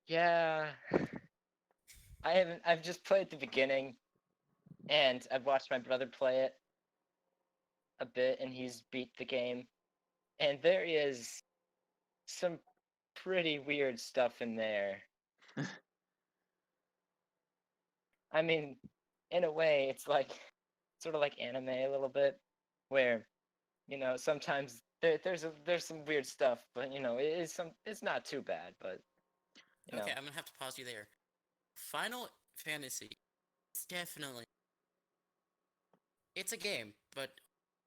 yeah. I haven't. I've just played the beginning, and I've watched my brother play it a bit, and he's beat the game. and there is some pretty weird stuff in there. I mean, in a way, it's like sort of like anime a little bit, where sometimes there's some weird stuff, but it's not too bad, but you know Okay, I'm gonna have to pause you there. Final Fantasy. It's definitely it's a game, but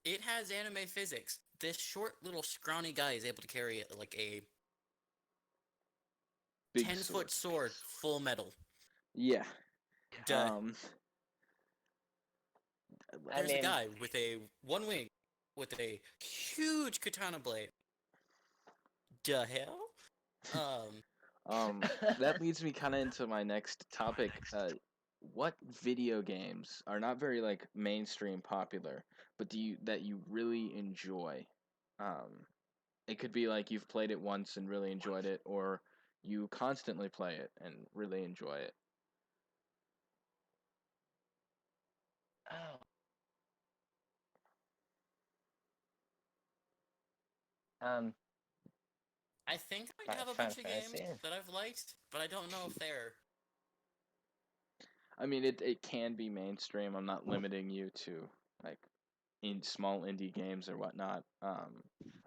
it has anime physics. This short little scrawny guy is able to carry like a Big 10-foot sword. sword, full metal. Yeah. Duh. Um. I There's a mean, guy with a one wing with a huge katana blade. The hell? Um, That leads me kind of into my next topic. What video games are not very like mainstream popular, but that you really enjoy? Um, it could be like you've played it once and really enjoyed it, or you constantly play it and really enjoy it. oh, um, I think I have a Final bunch of games Fantasy. that I've liked, but I don't know if they're. I mean, it can be mainstream. I'm not limiting you to like in small indie games or whatnot. I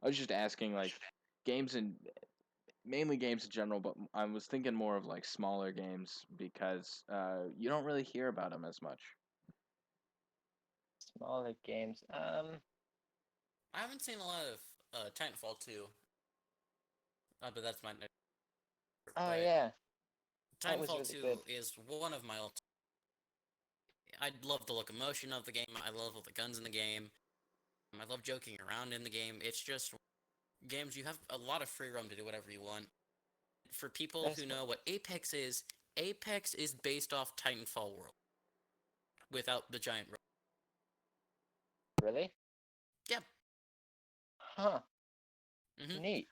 was just asking like games and mainly games in general, but I was thinking more of like smaller games because you don't really hear about them as much. Smaller games. I haven't seen a lot of Titanfall 2, but that's my next. Oh But yeah, that was Titanfall really good. 2 is one of my. I love the locomotion of the game. I love all the guns in the game. I love joking around in the game. It's just games you have a lot of free roam to do whatever you want. For people That's who know what Apex is based off Titanfall world without the giant. really. Yep. Huh. Mm-hmm. Neat.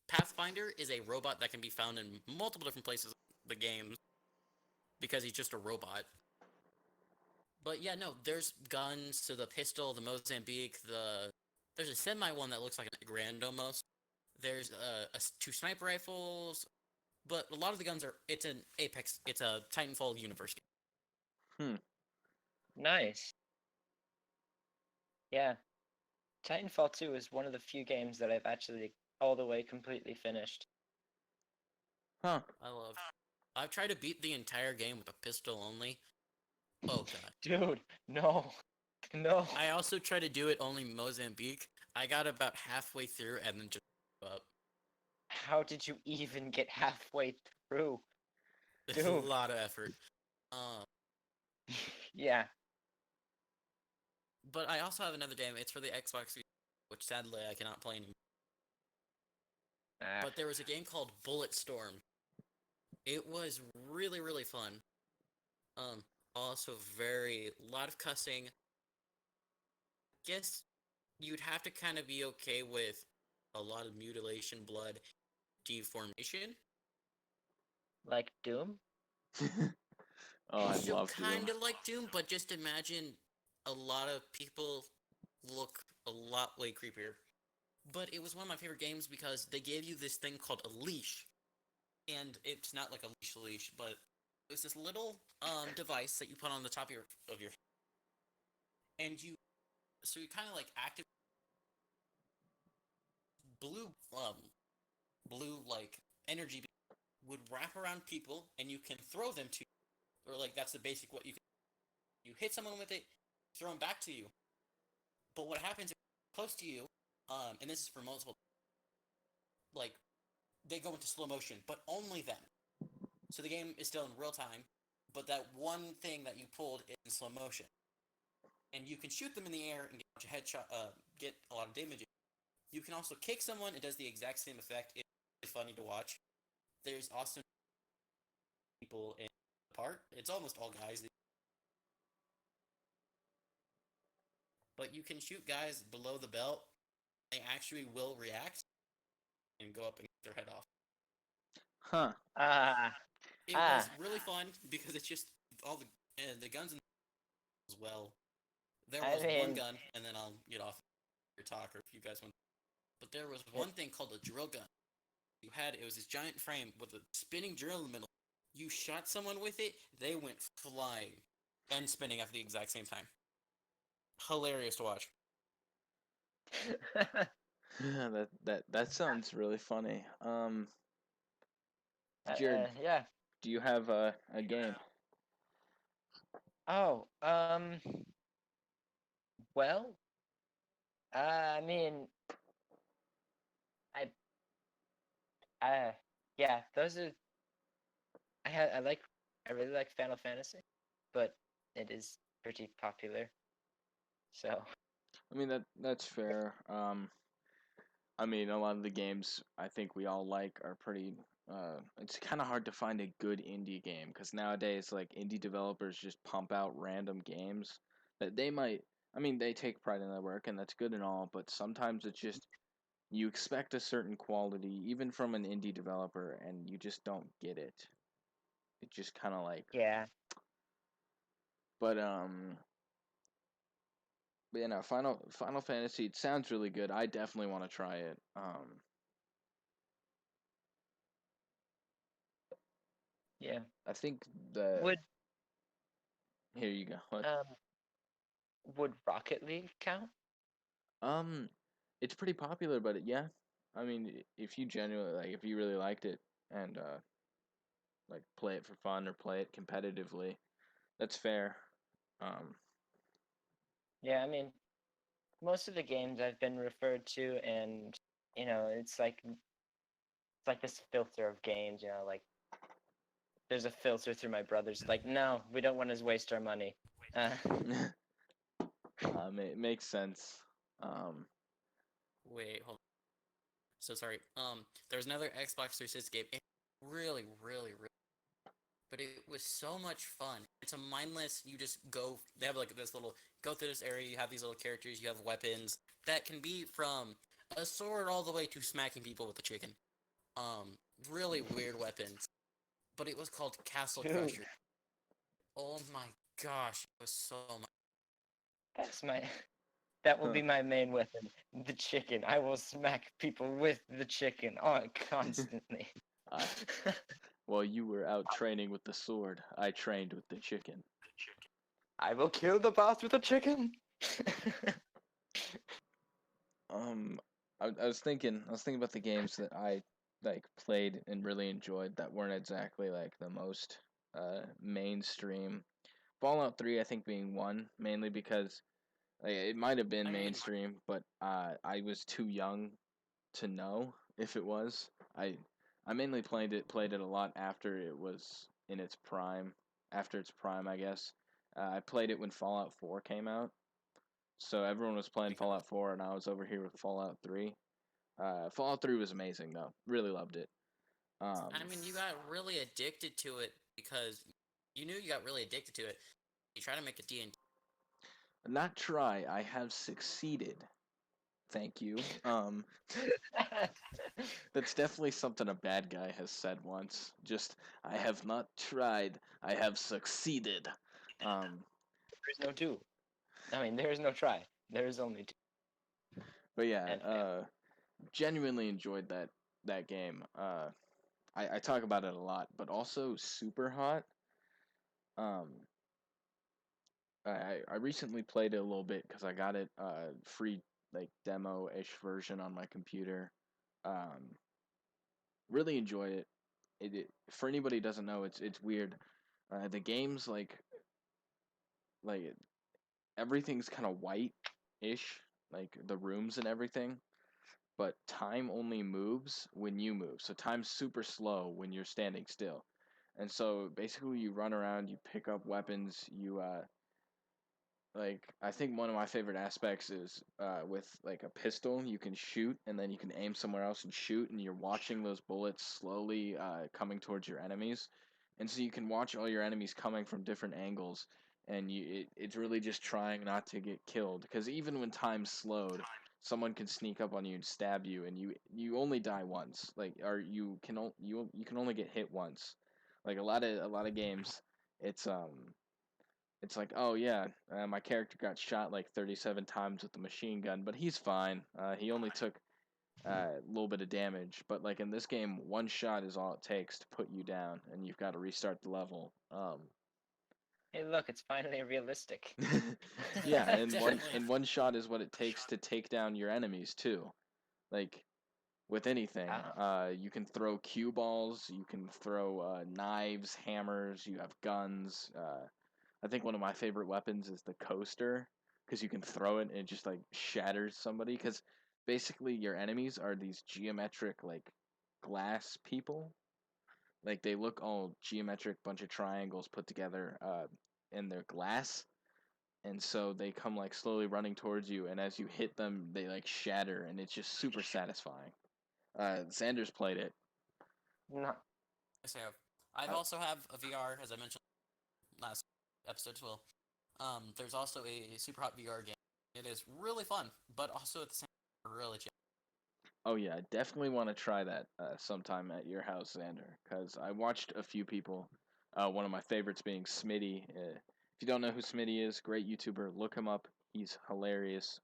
Pathfinder is a robot that can be found in multiple different places in the game because he's just a robot. But yeah, no, there's guns to the pistol, the Mozambique, there's a semi one that looks like a Grand almost. There's two sniper rifles, but a lot of the guns are. It's an Apex. It's a Titanfall universe. Hmm. Nice. Yeah. Titanfall 2 is one of the few games that I've actually all the way completely finished. Huh. I love. I've tried to beat the entire game with a pistol only. Oh god. Dude, no. No. I also tried to do it only Mozambique. I got about halfway through and then just gave up. How did you even get halfway through? It's a Dude. lot of effort. Um, Yeah. but I also have another game. It's for the Xbox, which sadly I cannot play anymore. Ah, But there was a game called Bulletstorm. It was really really fun. Um, also very lot of cussing. Guess you'd have to kind of be okay with a lot of mutilation, blood, deformation. like Doom? Oh, I So love Doom. kind of like Doom, but just imagine a lot of people look a lot way creepier. But it was one of my favorite games because they gave you this thing called a leash, and it's not like a leash, but it's this little device that you put on the top of your and you kind of like active blue blue like energy would wrap around people and you can throw them to you. Or like that's the basic what you hit someone with it, throw them back to you. But what happens if close to you, and this is for multiple, like they go into slow motion, but only then. So the game is still in real time, but that one thing that you pulled is in slow motion, and you can shoot them in the air and get a headshot, get a lot of damage. You can also kick someone; it does the exact same effect. It's really funny to watch. There's awesome people in the part. It's almost all guys, but you can shoot guys below the belt. They actually will react and go up and get their head off. Huh. Ah. It Ah. was really fun because it's just all the guns and as well. There I was one mean, gun, and then I'll get off your talk, or if you guys want. but there was one thing called a drill gun. It was this giant frame with a spinning drill in the middle. You shot someone with it, they went flying and spinning at the exact same time. Hilarious to watch. That sounds really funny. Jared, Yeah. do you have a game? Oh, well, I mean, I, yeah, those are. I like. I really like Final Fantasy, but it is pretty popular. So I mean that's fair. I mean, a lot of the games I think we all like are pretty. It's kind of hard to find a good indie game because nowadays, like indie developers just pump out random games that they might. I mean, they take pride in their work, and that's good and all. But sometimes it's just you expect a certain quality, even from an indie developer, and you just don't get it. It just kind of like. yeah, But but yeah, no, Final Fantasy. It sounds really good. I definitely want to try it. yeah. I think the Would here you go. What? um would Rocket League count? Um, it's pretty popular, but yeah, I mean, if you genuinely like, if you really liked it and like play it for fun or play it competitively, that's fair. Um, Yeah, I mean, most of the games I've been referred to, and it's like this filter of games. Like there's a filter through my brothers. Like, no, we don't want to waste our money. Uh, it makes sense. Um, Wait, hold on. So sorry. There was another Xbox 360 game. Really, really, really. But it was so much fun. It's a mindless. You just go. They have like this little. Go through this area. You have these little characters. You have weapons that can be from a sword all the way to smacking people with a chicken. Um, really weird weapons. But it was called Castle dude, Crusher. Oh my gosh, it was so much. that's my. That will huh. be my main weapon, the chicken. I will smack people with the chicken on constantly. I While you were out training with the sword, I trained with the chicken. I will kill the boss with a chicken. Um, I was thinking about the games that I like played and really enjoyed that weren't exactly like the most mainstream. Fallout 3, I think, being one, mainly because like, it might have been I mean, mainstream, but I was too young to know if it was. I mainly played it a lot after it was in its prime, after its prime, I guess. I played it when Fallout 4 came out, so everyone was playing because Fallout 4, and I was over here with Fallout 3. Fallout 3 was amazing though. Really loved it. I mean, you got really addicted to it because you knew you got really addicted to it. You try to make a D&D. Not try. I have succeeded. Thank you. That's definitely something a bad guy has said once. Just, I have not tried. I have succeeded. Um, There's no do. I mean, there is no try. There is only do but yeah, and fail. genuinely enjoyed that game. I talk about it a lot, but also Super Hot. Um, I recently played it a little bit because I got it free like demo ish version on my computer. Um, really enjoy it. For anybody who doesn't know, it's weird. The game's like everything's kind of white ish, like the rooms and everything. But time only moves when you move. So time's super slow when you're standing still. And so basically you run around, you pick up weapons, you like I think one of my favorite aspects is with like a pistol you can shoot and then you can aim somewhere else and shoot and you're watching those bullets slowly coming towards your enemies, and so you can watch all your enemies coming from different angles, and it's really just trying not to get killed because even when time's slowed someone can sneak up on you and stab you and you only die once, like, or you can only get hit once, like a lot of games. It's like, oh yeah, my character got shot like 37 times with the machine gun, but he's fine. He only took a little bit of damage. But like in this game, one shot is all it takes to put you down, and you've got to restart the level. Hey, look, it's finally realistic. Yeah, and Definitely. one shot is what it takes to take down your enemies too. Like with anything, Ah, you can throw cue balls, you can throw knives, hammers, you have guns. I think one of my favorite weapons is the coaster because you can throw it and it just like shatters somebody. Because basically your enemies are these geometric like glass people. Like they look all geometric, bunch of triangles put together, in their glass, and so they come like slowly running towards you, and as you hit them, they like shatter, and it's just super satisfying. Sanders played it. no, Yes, I have. I've I, also have a VR, as I mentioned last episode as well. There's also a Super Hot VR game. It is really fun, but also at the same time really challenging. oh yeah, I definitely want to try that sometime at your house, Xander, because I watched a few people. One of my favorites being Smitty. If you don't know who Smitty is, great YouTuber. Look him up. He's hilarious.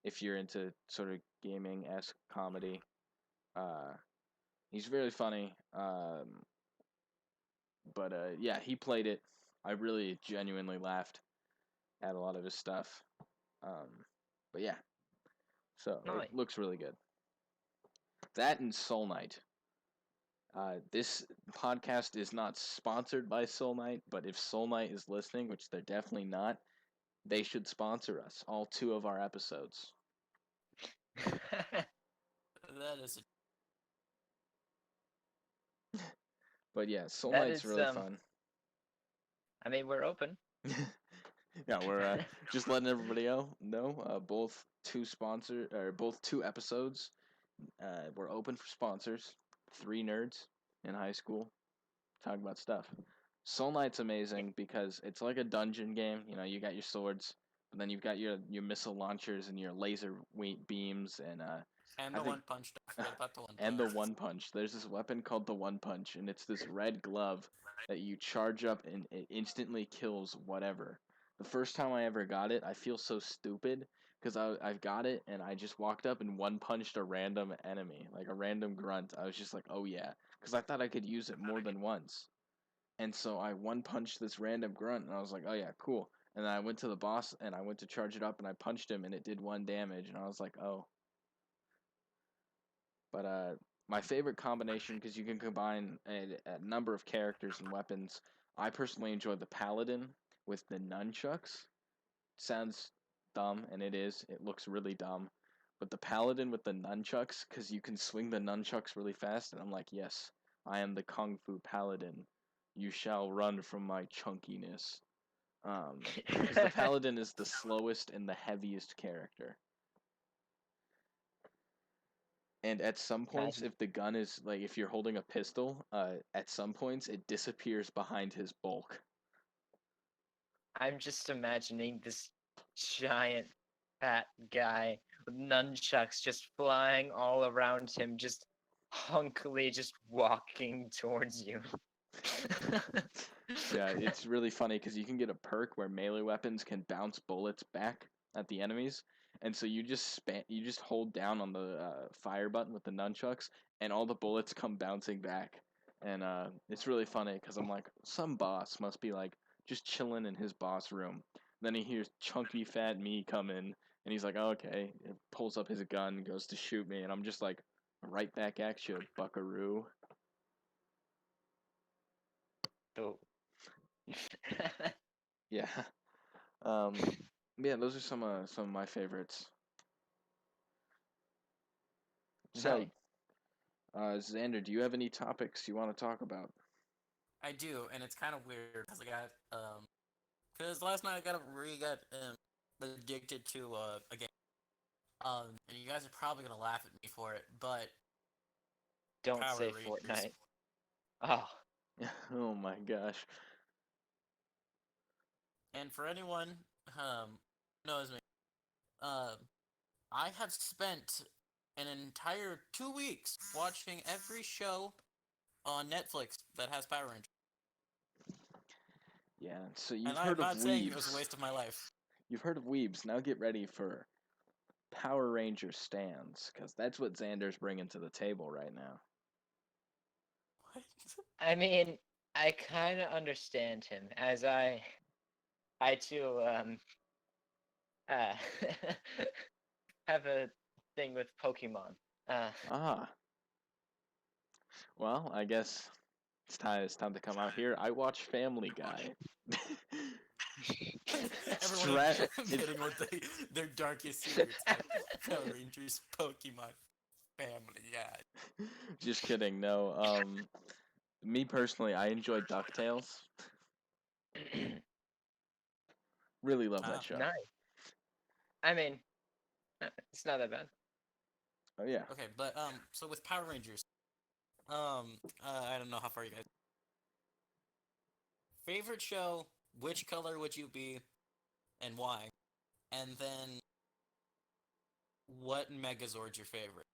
If you're into sort of gaming esque comedy, uh, he's really funny. But yeah, he played it. I really genuinely laughed at a lot of his stuff. Um, but yeah, so it no. looks really good. That and Soul Knight. This podcast is not sponsored by Soul Knight, but if Soul Knight is listening, which they're definitely not, they should sponsor us. All two of our episodes. That is But yeah, Soul That Knight's is, really fun. I mean, we're open. Yeah, we're just letting everybody know. Both both two episodes. We're open for sponsors. Three nerds in high school talk about stuff. Soul Knight's amazing because it's like a dungeon game. You know, you got your swords, but then you've got your missile launchers and your laser beams, and and I the think one punch. Don't forget about the one and the punch. one punch. There's this weapon called the one punch, and it's this red glove that you charge up and it instantly kills whatever. The first time I ever got it, I feel so stupid because I've got it and I just walked up and one punched a random enemy, like a random grunt. I was just like, oh yeah, because I thought I could use it more than once. And so I one punched this random grunt and I was like, oh yeah, cool. And then I went to the boss and I went to charge it up and I punched him and it did one damage and I was like, oh, but my favorite combination because you can combine a number of characters and weapons. I personally enjoy the paladin with the nunchucks. Sounds dumb, and it is. It looks really dumb. But the paladin with the nunchucks, because you can swing the nunchucks really fast, and I'm like, yes, I am the kung fu paladin. You shall run from my chunkiness. Because the paladin is the slowest and the heaviest character. And at some points, Imagine, if the gun is like if you're holding a pistol, at some points it disappears behind his bulk. I'm just imagining this giant fat guy with nunchucks just flying all around him, just hunkily just walking towards you. Yeah, it's really funny because you can get a perk where melee weapons can bounce bullets back at the enemies, and so you just hold down on the fire button with the nunchucks, and all the bullets come bouncing back, and it's really funny because I'm like, some boss must be like just chilling in his boss room. Then he hears chunky fat me come in, and he's like, oh, okay, and pulls up his gun, goes to shoot me, and I'm just like, right back at you, buckaroo. So- Yeah. Um, yeah, those are some of my favorites. So, nice. Xander, do you have any topics you want to talk about? I do, and it's kind of weird because because last night I got addicted to a game. And you guys are probably gonna laugh at me for it, but Don't Power say Rangers. Fortnite. Oh, Oh my gosh. And for anyone who knows me, uh, I have spent an entire 2 weeks watching every show on Netflix that has Power Rangers. Yeah, so And you've I am heard of not saying it was a weebs. waste of my life. You've heard of weebs. Now get ready for Power Ranger stands, because that's what Xander's bringing to the table right now. What? I mean, I kind of understand him, as I too uh have a thing with Pokemon. Ah, well, I guess it's time to come out here. I watch Family Guy. Everyone It, admitting what their darkest secrets are. Power Rangers, Pokemon, family. Yeah. just kidding. No. Me personally, I enjoy DuckTales. Really love that Ah. show. Nice. I mean, it's not that bad. Oh yeah. Okay, but so with Power Rangers, I don't know how far you guys. Favorite show? Which color would you be, and why? And then, what Megazord's your favorite?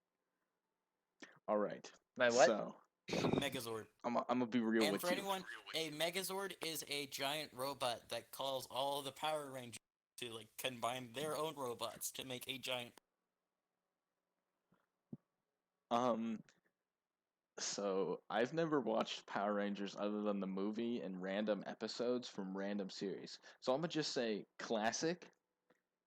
All right. My what? So A Megazord. I'm gonna be real And with for you. anyone, a Megazord is a giant robot that calls all the Power Rangers to like combine their own robots to make a giant. Um. So I've never watched Power Rangers other than the movie and random episodes from random series. So I'm gonna just say classic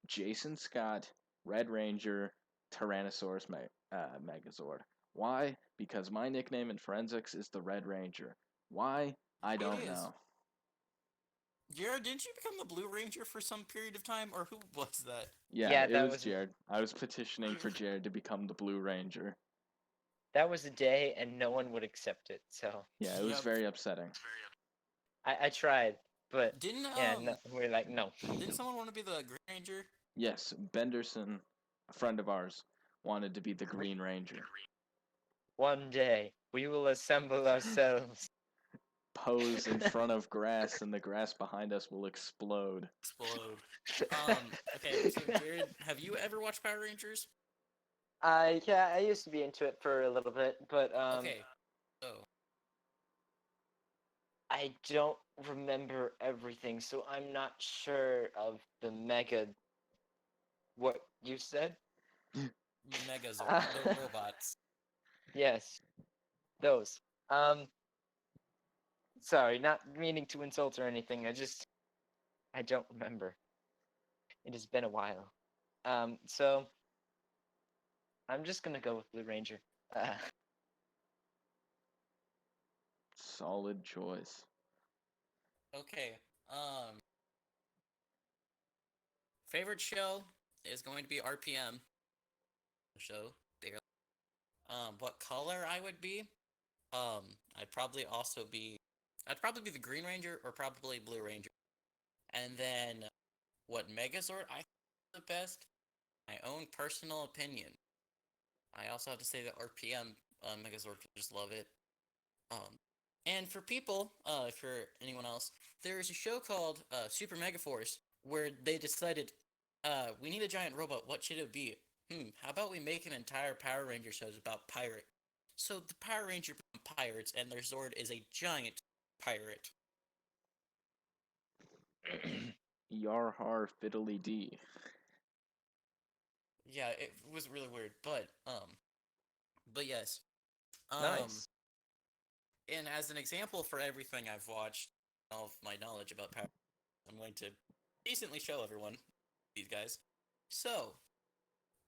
Jason Scott, Red Ranger, Megazord. Why? Because my nickname in forensics is the Red Ranger. Why? I It don't is. know. Jared, didn't you become the Blue Ranger for some period of time, or who was that? Yeah, Yeah, it that was was Jared. I was petitioning for Jared to become the Blue Ranger. that was a day, and no one would accept it. So Yeah, it was Yep. very upsetting. I tried, but Didn't yeah, no, we're like no. didn't someone want to be the Green Ranger? Yes, Benderson, a friend of ours, wanted to be the Green Ranger. One day we will assemble ourselves. Pose in front of grass, and the grass behind us will explode. Explode. Okay, so Jared, have you ever watched Power Rangers? Yeah, I used to be into it for a little bit, but Okay, so I don't remember everything, so I'm not sure of the mega. What you said? Megazord, Uh, the robots. yes, those. Um, sorry, not meaning to insult or anything. I don't remember. It has been a while. So I'm just gonna go with Blue Ranger. Uh, Solid choice. Okay, um, favorite show is going to be RPM. Show bigger. What color I would be? Um, I'd probably also be, I'd probably be the Green Ranger or probably Blue Ranger. And then what Megazord I think is the best? My own personal opinion. I also have to say that RPM Megazord, just love it. Um, and for people, for anyone else, there's a show called Super Mega Force where they decided, we need a giant robot. What should it be? How about we make an entire Power Ranger shows about pirate? So the Power Ranger become pirates, and their Zord is a giant pirate. Yar har fiddly dee. Yeah, it was really weird, but yes. Um, nice. and as an example for everything I've watched, all of my knowledge about Power, I'm going to decently show everyone these guys. So,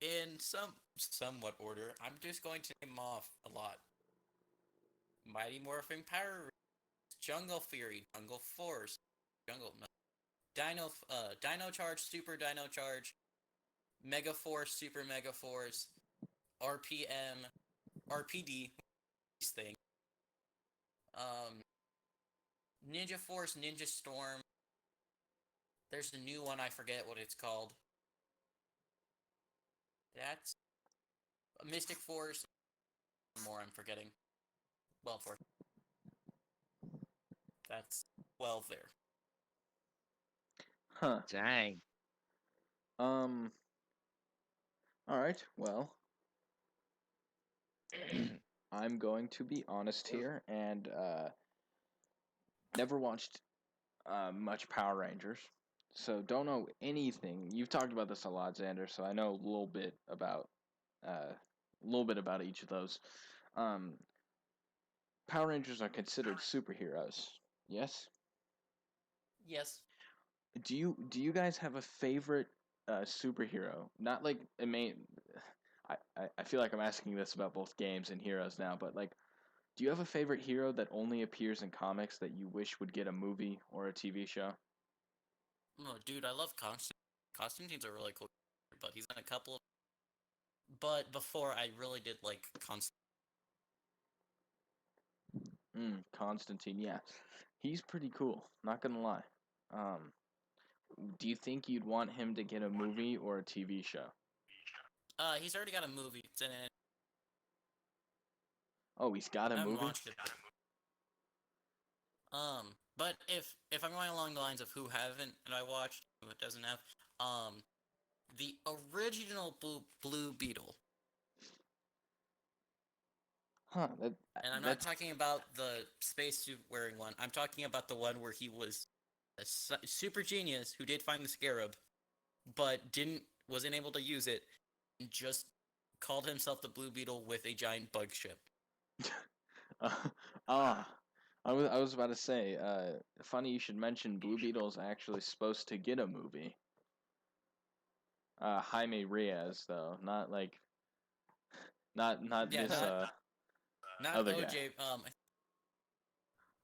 in some somewhat order, I'm just going to name off a lot. Mighty Morphin Power Rangers, Jungle Fury, Jungle Force, Jungle no, Dino Charge, Super Dino Charge, Mega Force, Super Mega Force, RPM, RPD, these things. Um, Ninja Force, Ninja Storm. There's a new one, I forget what it's called. That's Mystic Force. More I'm forgetting. Well, for that's 12 there. Huh. Dang. Um. All right. Well, I'm going to be honest here and never watched much Power Rangers. So don't know anything. You've talked about this a lot, Xander. So I know a little bit about each of those. Um, Power Rangers are considered superheroes. Yes. Yes. Do you guys have a favorite superhero? Not like a main. I feel like I'm asking this about both games and heroes now, but like, do you have a favorite hero that only appears in comics that you wish would get a movie or a TV show? Oh, dude, I love Constantine. Constantine's a really cool character, but he's in a couple of. But before, I really did like Constantine. Constantine, yeah, he's pretty cool. Not gonna lie. Um, do you think you'd want him to get a movie or a TV show? He's already got a movie. It's in it. Oh, he's got a I haven't movie. watched it. But if I'm going along the lines of who haven't and I watched, who it doesn't have, the original Blue Beetle, Huh? and I'm not That's talking about the spacesuit wearing one. I'm talking about the one where he was a super genius who did find the scarab, but wasn't able to use it, and just called himself the Blue Beetle with a giant bug ship. uh, ah. I was about to say. Funny you should mention Blue Beetle's actually supposed to get a movie. Jaime Reyes though, not like not Yeah, this not other guy.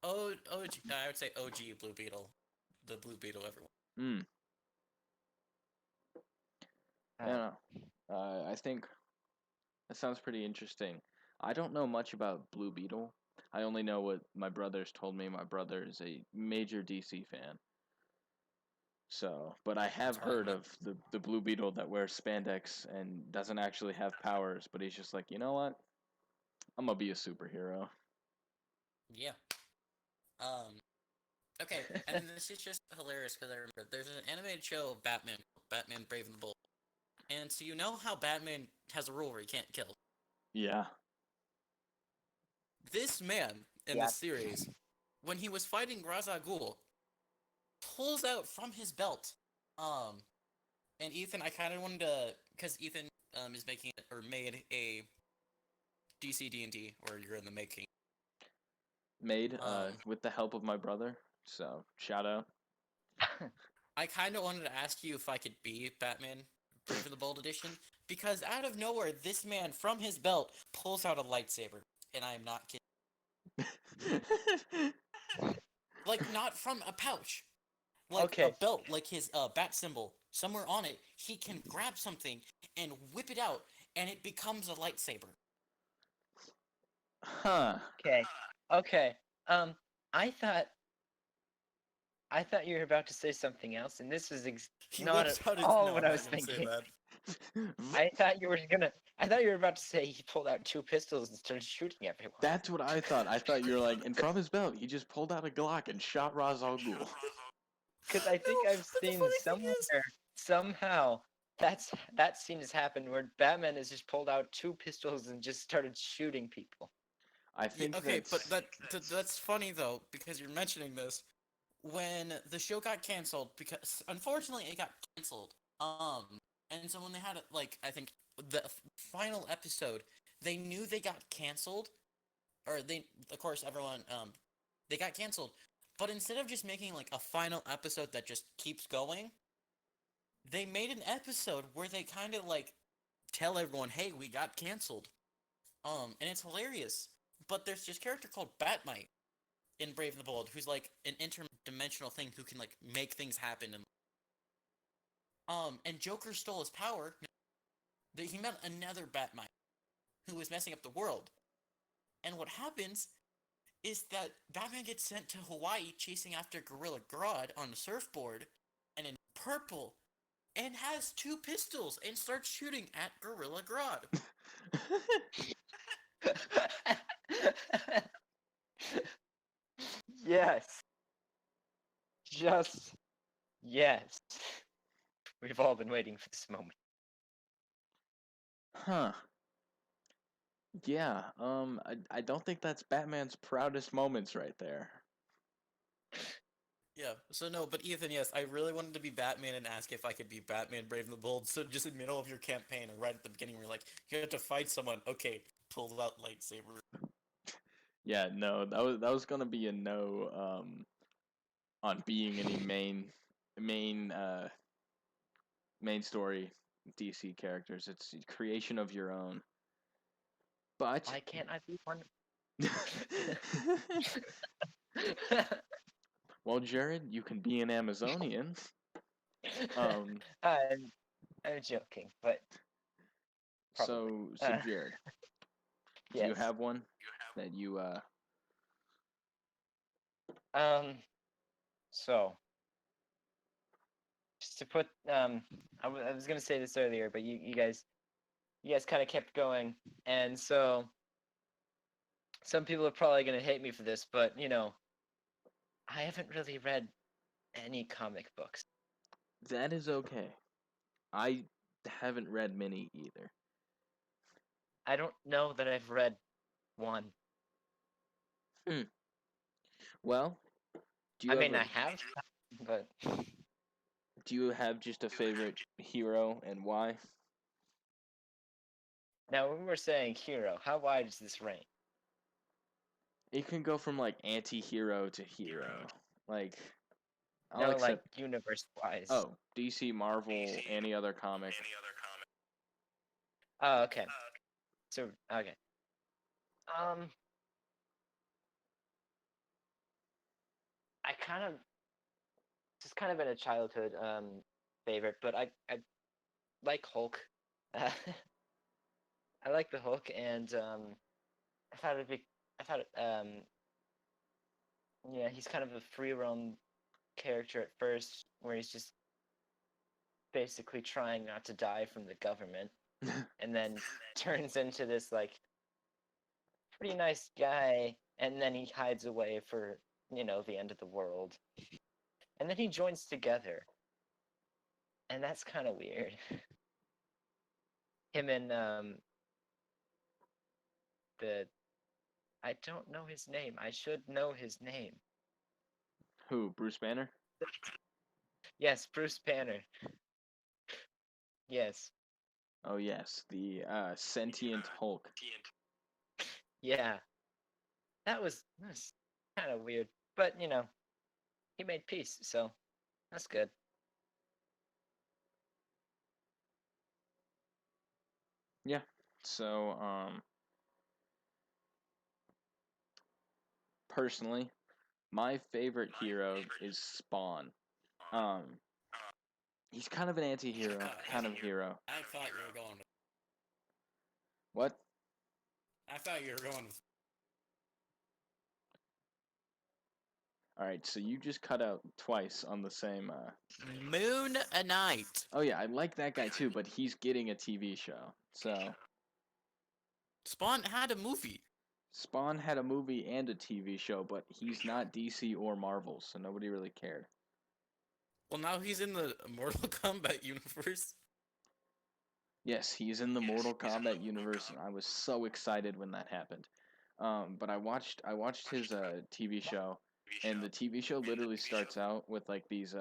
OJ. OG. I would say OG Blue Beetle, the Blue Beetle everyone. Hmm. Uh, Yeah. No. I think that sounds pretty interesting. I don't know much about Blue Beetle. I only know what my brothers told me. My brother is a major DC fan. So, but I have That's why heard of the Blue Beetle that wears spandex and doesn't actually have powers, but he's just like, you know what? I'm gonna be a superhero. yeah. Um. Okay, and this is just hilarious because I remember there's an animated show of Batman, Batman Brave and the Bold, and so you know how Batman has a rule where he can't kill. Yeah. This man in yeah. the series, when he was fighting Ra's al Ghul, pulls out from his belt, um, and Ethan, I kind of wanted to, because Ethan is making it or made a DC D&D, or you're in the making. Made Um, with the help of my brother. So, shout out. I kind of wanted to ask you if I could be Batman Brave and the Bold edition because out of nowhere, this man from his belt pulls out a lightsaber, and I am not kidding. Like not from a pouch, like a Okay. belt, like his bat symbol. Somewhere on it, he can grab something and whip it out, and it becomes a lightsaber. Huh. Okay. Okay. Um, I thought I thought you were about to say something else, and this is He not at whips out his. all No, what I'm I not was gonna say thinking. that. I thought you were gonna. I thought you were about to say he pulled out two pistols and started shooting everyone. That's what I thought. I thought you were like, and from his belt, he just pulled out a Glock and shot Ra's al Ghul. Because I think No, I've but the seen funny thing is, somewhere, somehow, that scene has happened where Batman has just pulled out two pistols and just started shooting people. I yeah, think okay, but that's that's funny though because you're mentioning this. When the show got canceled, because unfortunately it got canceled. And so when they had like I think the final episode, they knew they got canceled, or they of course everyone they got canceled. But instead of just making like a final episode that just keeps going, they made an episode where they kind of like tell everyone, "Hey, we got canceled." And it's hilarious. But there's this character called Batmite in Brave and the Bold, who's like an interdimensional thing who can like make things happen. And Joker stole his power. He met another Batmite who was messing up the world. And what happens is that Batman gets sent to Hawaii chasing after Gorilla Grodd on a surfboard, and in purple, and has two pistols and starts shooting at Gorilla Grodd. Yes. Just yes. We've all been waiting for this moment. huh. Yeah. I don't think that's Batman's proudest moments right there. Yeah. So no, but Ethan, yes, I really wanted to be Batman and ask if I could be Batman Brave and the Bold. So just in the middle of your campaign or right at the beginning, we're like, you have to fight someone. Okay, pull out lightsaber. Yeah, no, that was gonna be a no on being any main main story DC characters. It's creation of your own. But Why can't I be one? well, Jared, you can be an Amazonian. Um, I'm joking, but probably. so Jared, do you Yes. have one that you Um. So just to put I was gonna say this earlier, but you guys kind of kept going, and so some people are probably gonna hate me for this, but I haven't really read any comic books. that is okay. I haven't read many either. I don't know that I've read one. Hmm. Well, do I you have mean, a I have, but do you have just a favorite hero and why? now when we're saying hero, how wide is this range? It can go from like anti-hero to hero. Like I'll No, like accept universe-wise. oh, DC, Marvel, any other comic. Oh, okay. So, okay. Um, I kind of just kind of been a childhood favorite, but I like Hulk. Uh, I like the Hulk, and I thought it'd be, I thought, yeah, he's kind of a free roam character at first, where he's just basically trying not to die from the government, and then turns into this like pretty nice guy, and then he hides away for the end of the world, and then he joins together, and that's kind of weird. Him and the I don't know his name. I should know his name. Who? Bruce Banner? Yes, Bruce Banner. Yes. Oh yes, the sentient Hulk. Yeah. That was kind of weird, but he made peace, so that's good. Yeah. So personally, my favorite hero is Spawn. Um he's kind of an anti-hero, kind of hero. I thought you were going with. What? I thought you were going with. All right, so you just cut out twice on the same Moon a Knight. oh yeah, I like that guy too, but he's getting a TV show. So Spawn had a movie. Spawn had a movie and a TV show, but he's not DC or Marvel, so nobody really cared. Well, now he's in the Mortal Kombat universe. Yes, he's in the Mortal Kombat universe, and I was so excited when that happened. But I watched his TV show, and the TV show literally starts out with like these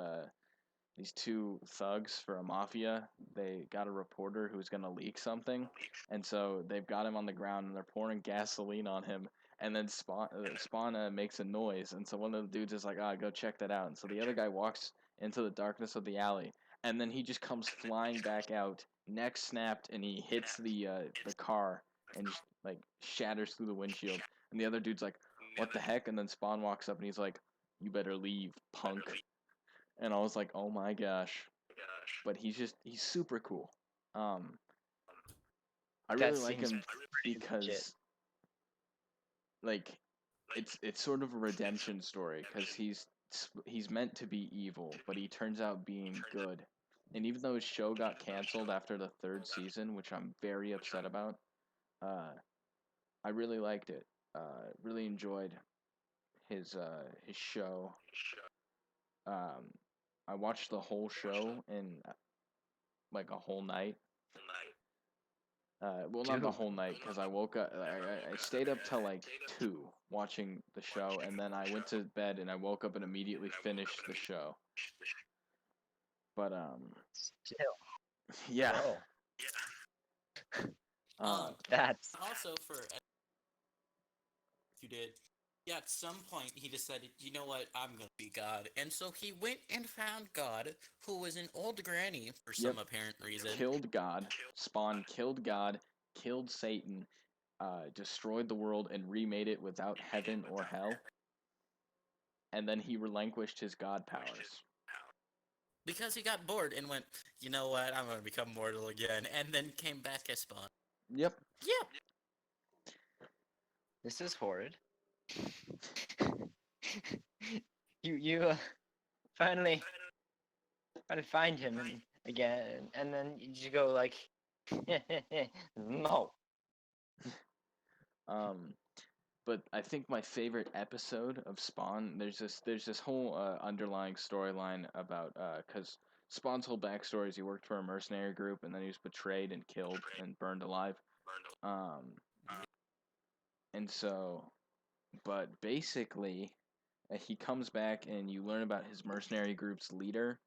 two thugs for a mafia. They got a reporter who's gonna leak something, and so they've got him on the ground and they're pouring gasoline on him. And then Spawn makes a noise, and so one of the dudes is like, "Ah, go check that out." And so the other guy walks into the darkness of the alley, and then he just comes flying back out, neck snapped, and he hits the car and just like shatters through the windshield. And the other dude's like, "What the heck?" And then Spawn walks up and he's like, "You better leave, punk." And I was like, "Oh my gosh!" But he's super cool. Um, I That really like seems him pretty legit. because like it's sort of a redemption story because he's meant to be evil, but he turns out being good. And even though his show got canceled after the third season, which I'm very upset about, uh, I really liked it. Really enjoyed his show. Um, I watched the whole show in like a whole night. Well, not the Dude. whole night because I woke up. I stayed up till like 2 watching the show, and then I went to bed and I woke up and immediately finished the show. But Still, yeah. bro. Uh, That's Also for you did. Yeah, at some point he decided, you know what, I'm gonna be God, and so he went and found God, who was an old granny for Yep. some apparent reason. Killed God. Spawn killed God. Killed Satan. Destroyed the world and remade it without heaven or hell. And then he relinquished his God powers. Because he got bored and went, you know what, I'm gonna become mortal again, and then came back as Spawn. Yep. Yeah. this is horrid. you finally find him again, and then you just go like, no. But I think my favorite episode of Spawn, there's this whole underlying storyline about because Spawn's whole backstory is he worked for a mercenary group and then he was betrayed and killed and burned alive. Um, and so, but basically, he comes back and you learn about his mercenary group's leader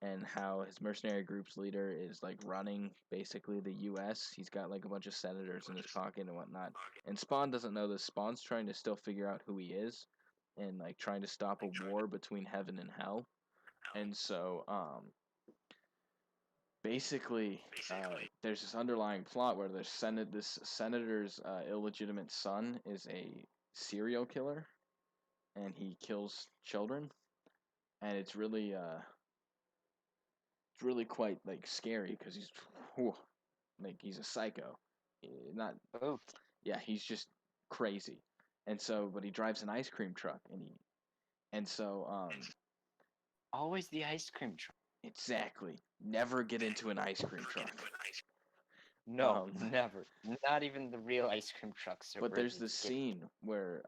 and how his mercenary group's leader is like running basically the U.S. He's got like a bunch of senators in his pocket and whatnot. And Spawn doesn't know this. Spawn's trying to still figure out who he is and like trying to stop a war between heaven and hell. And so, basically, there's this underlying plot where this senator's illegitimate son is a serial killer and he kills children. And it's really quite like scary because whew, he's a psycho. Not Oh, Yeah, he's just crazy. And so, but he drives an ice cream truck, and so always the ice cream truck. exactly. Never get into an ice cream truck. No, Um, never. Not even the real ice cream trucks are but worth there's it. this scene where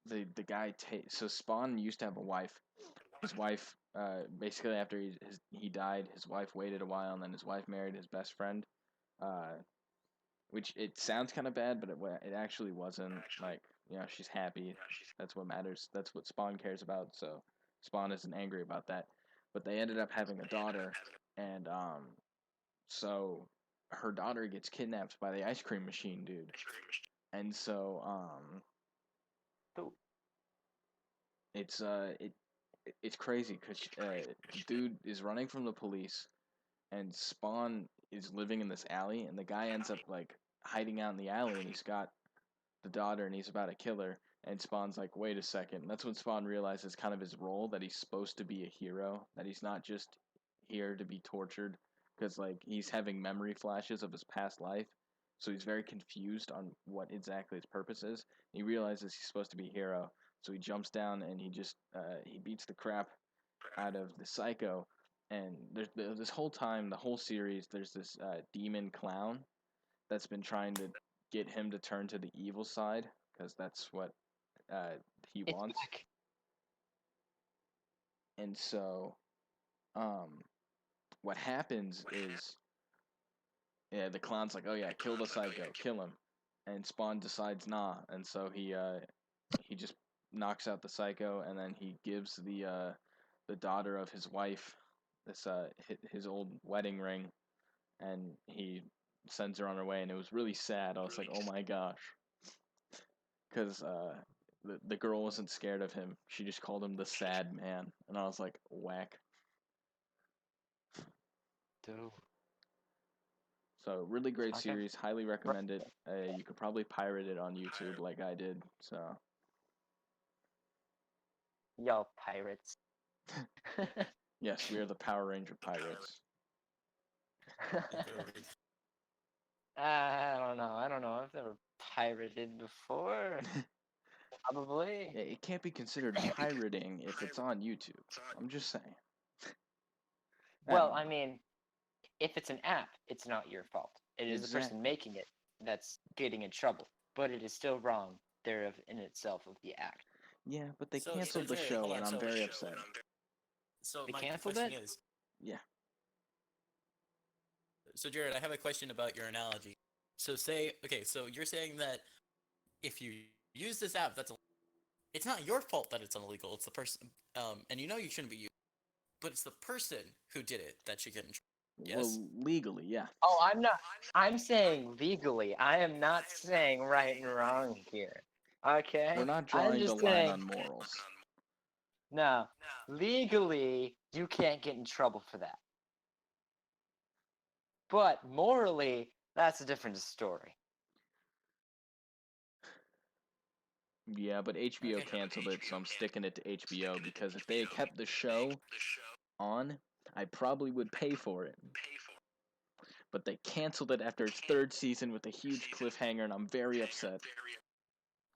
the guy so Spawn used to have a wife. His wife basically after he died, his wife waited a while, and then his wife married his best friend. Uh, which it sounds kind of bad, but it actually wasn't. Like, she's happy. That's what matters. That's what Spawn cares about. So Spawn isn't angry about that. But they ended up having a daughter, and so her daughter gets kidnapped by the ice cream machine dude, and so Oh, it's it's crazy because dude is running from the police, and Spawn is living in this alley, and the guy ends up like hiding out in the alley, and he's got the daughter and he's about to kill her. And Spawn's like, wait a second. And that's when Spawn realizes kind of his role, that he's supposed to be a hero, that he's not just here to be tortured, because like he's having memory flashes of his past life. So he's very confused on what exactly his purpose is. He realizes he's supposed to be a hero, so he jumps down and he beats the crap out of the psycho. And this whole time, the whole series, there's this demon clown that's been trying to get him to turn to the evil side because that's what uh, he it's wants. back. And so, um, what happens is, yeah, the clown's like, "Oh yeah, kill the psycho, kill him," and Spawn decides nah, and so he just knocks out the psycho, and then he gives the daughter of his wife this his old wedding ring, and he sends her on her way, and it was really sad. I was like, "Oh my gosh." Because the girl wasn't scared of him. She just called him the sad man, and I was like, whack. Dude. So really great Okay. series. Highly recommend it. You could probably pirate it on YouTube like I did. So Y'all pirates. yes, we are the Power Ranger pirates. I don't know. I don't know. I've never pirated before. Probably. It can't be considered pirating if it's on YouTube. I'm just saying. I Well, don't I know. mean, if it's an app, it's not your fault. It is the person Exactly. making it that's getting in trouble. But it is still wrong there in itself of the act. Yeah, but they So canceled the Jay, hold show, on. and I'm very upset. So They my canceled question it? is, Yeah. So Jared, I have a question about your analogy. So say, okay, so you're saying that if you use this app, it's not your fault that it's illegal. It's the person, and you know you shouldn't be using, but it's the person who did it that should get in trouble. Yes. Well, legally, yeah. Oh, I'm not. I'm saying legally. I am not saying right and wrong here. We're Okay? not I'm drawing the just line saying, on morals. no, legally, you can't get in trouble for that. But morally, that's a different story. Yeah, but HBO Okay. canceled it, so I'm sticking it to HBO because if they had kept the show on, I probably would pay for it. But they canceled it after its third season with a huge cliffhanger, and I'm very upset.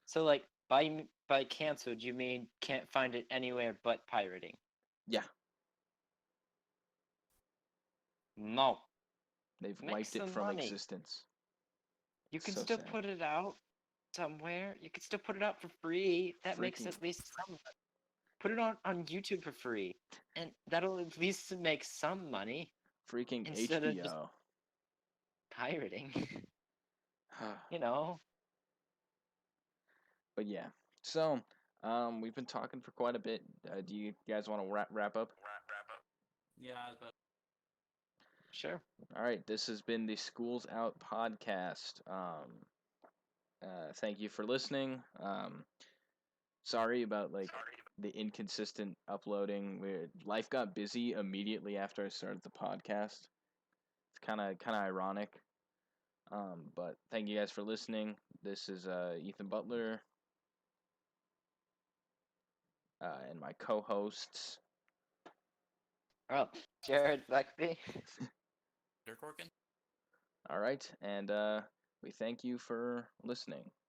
So, like, by canceled, you mean can't find it anywhere but pirating? Yeah, No. they've Make wiped it some from money. existence. You can So still sad. put it out somewhere. You can still put it out for free. That makes Freaking, at least some. Put it on YouTube for free, and that'll at least make some money freaking instead of just HBO. pirating. You know. But yeah, so we've been talking for quite a bit. Do you guys want to wrap up? Yeah, but Sure. All right, this has been the Schools Out podcast. Thank you for listening. Sorry about like the inconsistent uploading. Life got busy immediately after I started the podcast. It's kind of ironic. But thank you guys for listening. This is Ethan Butler and my co-hosts. Oh, Jared Buckby. Dirk Corkin. All right, and we thank you for listening.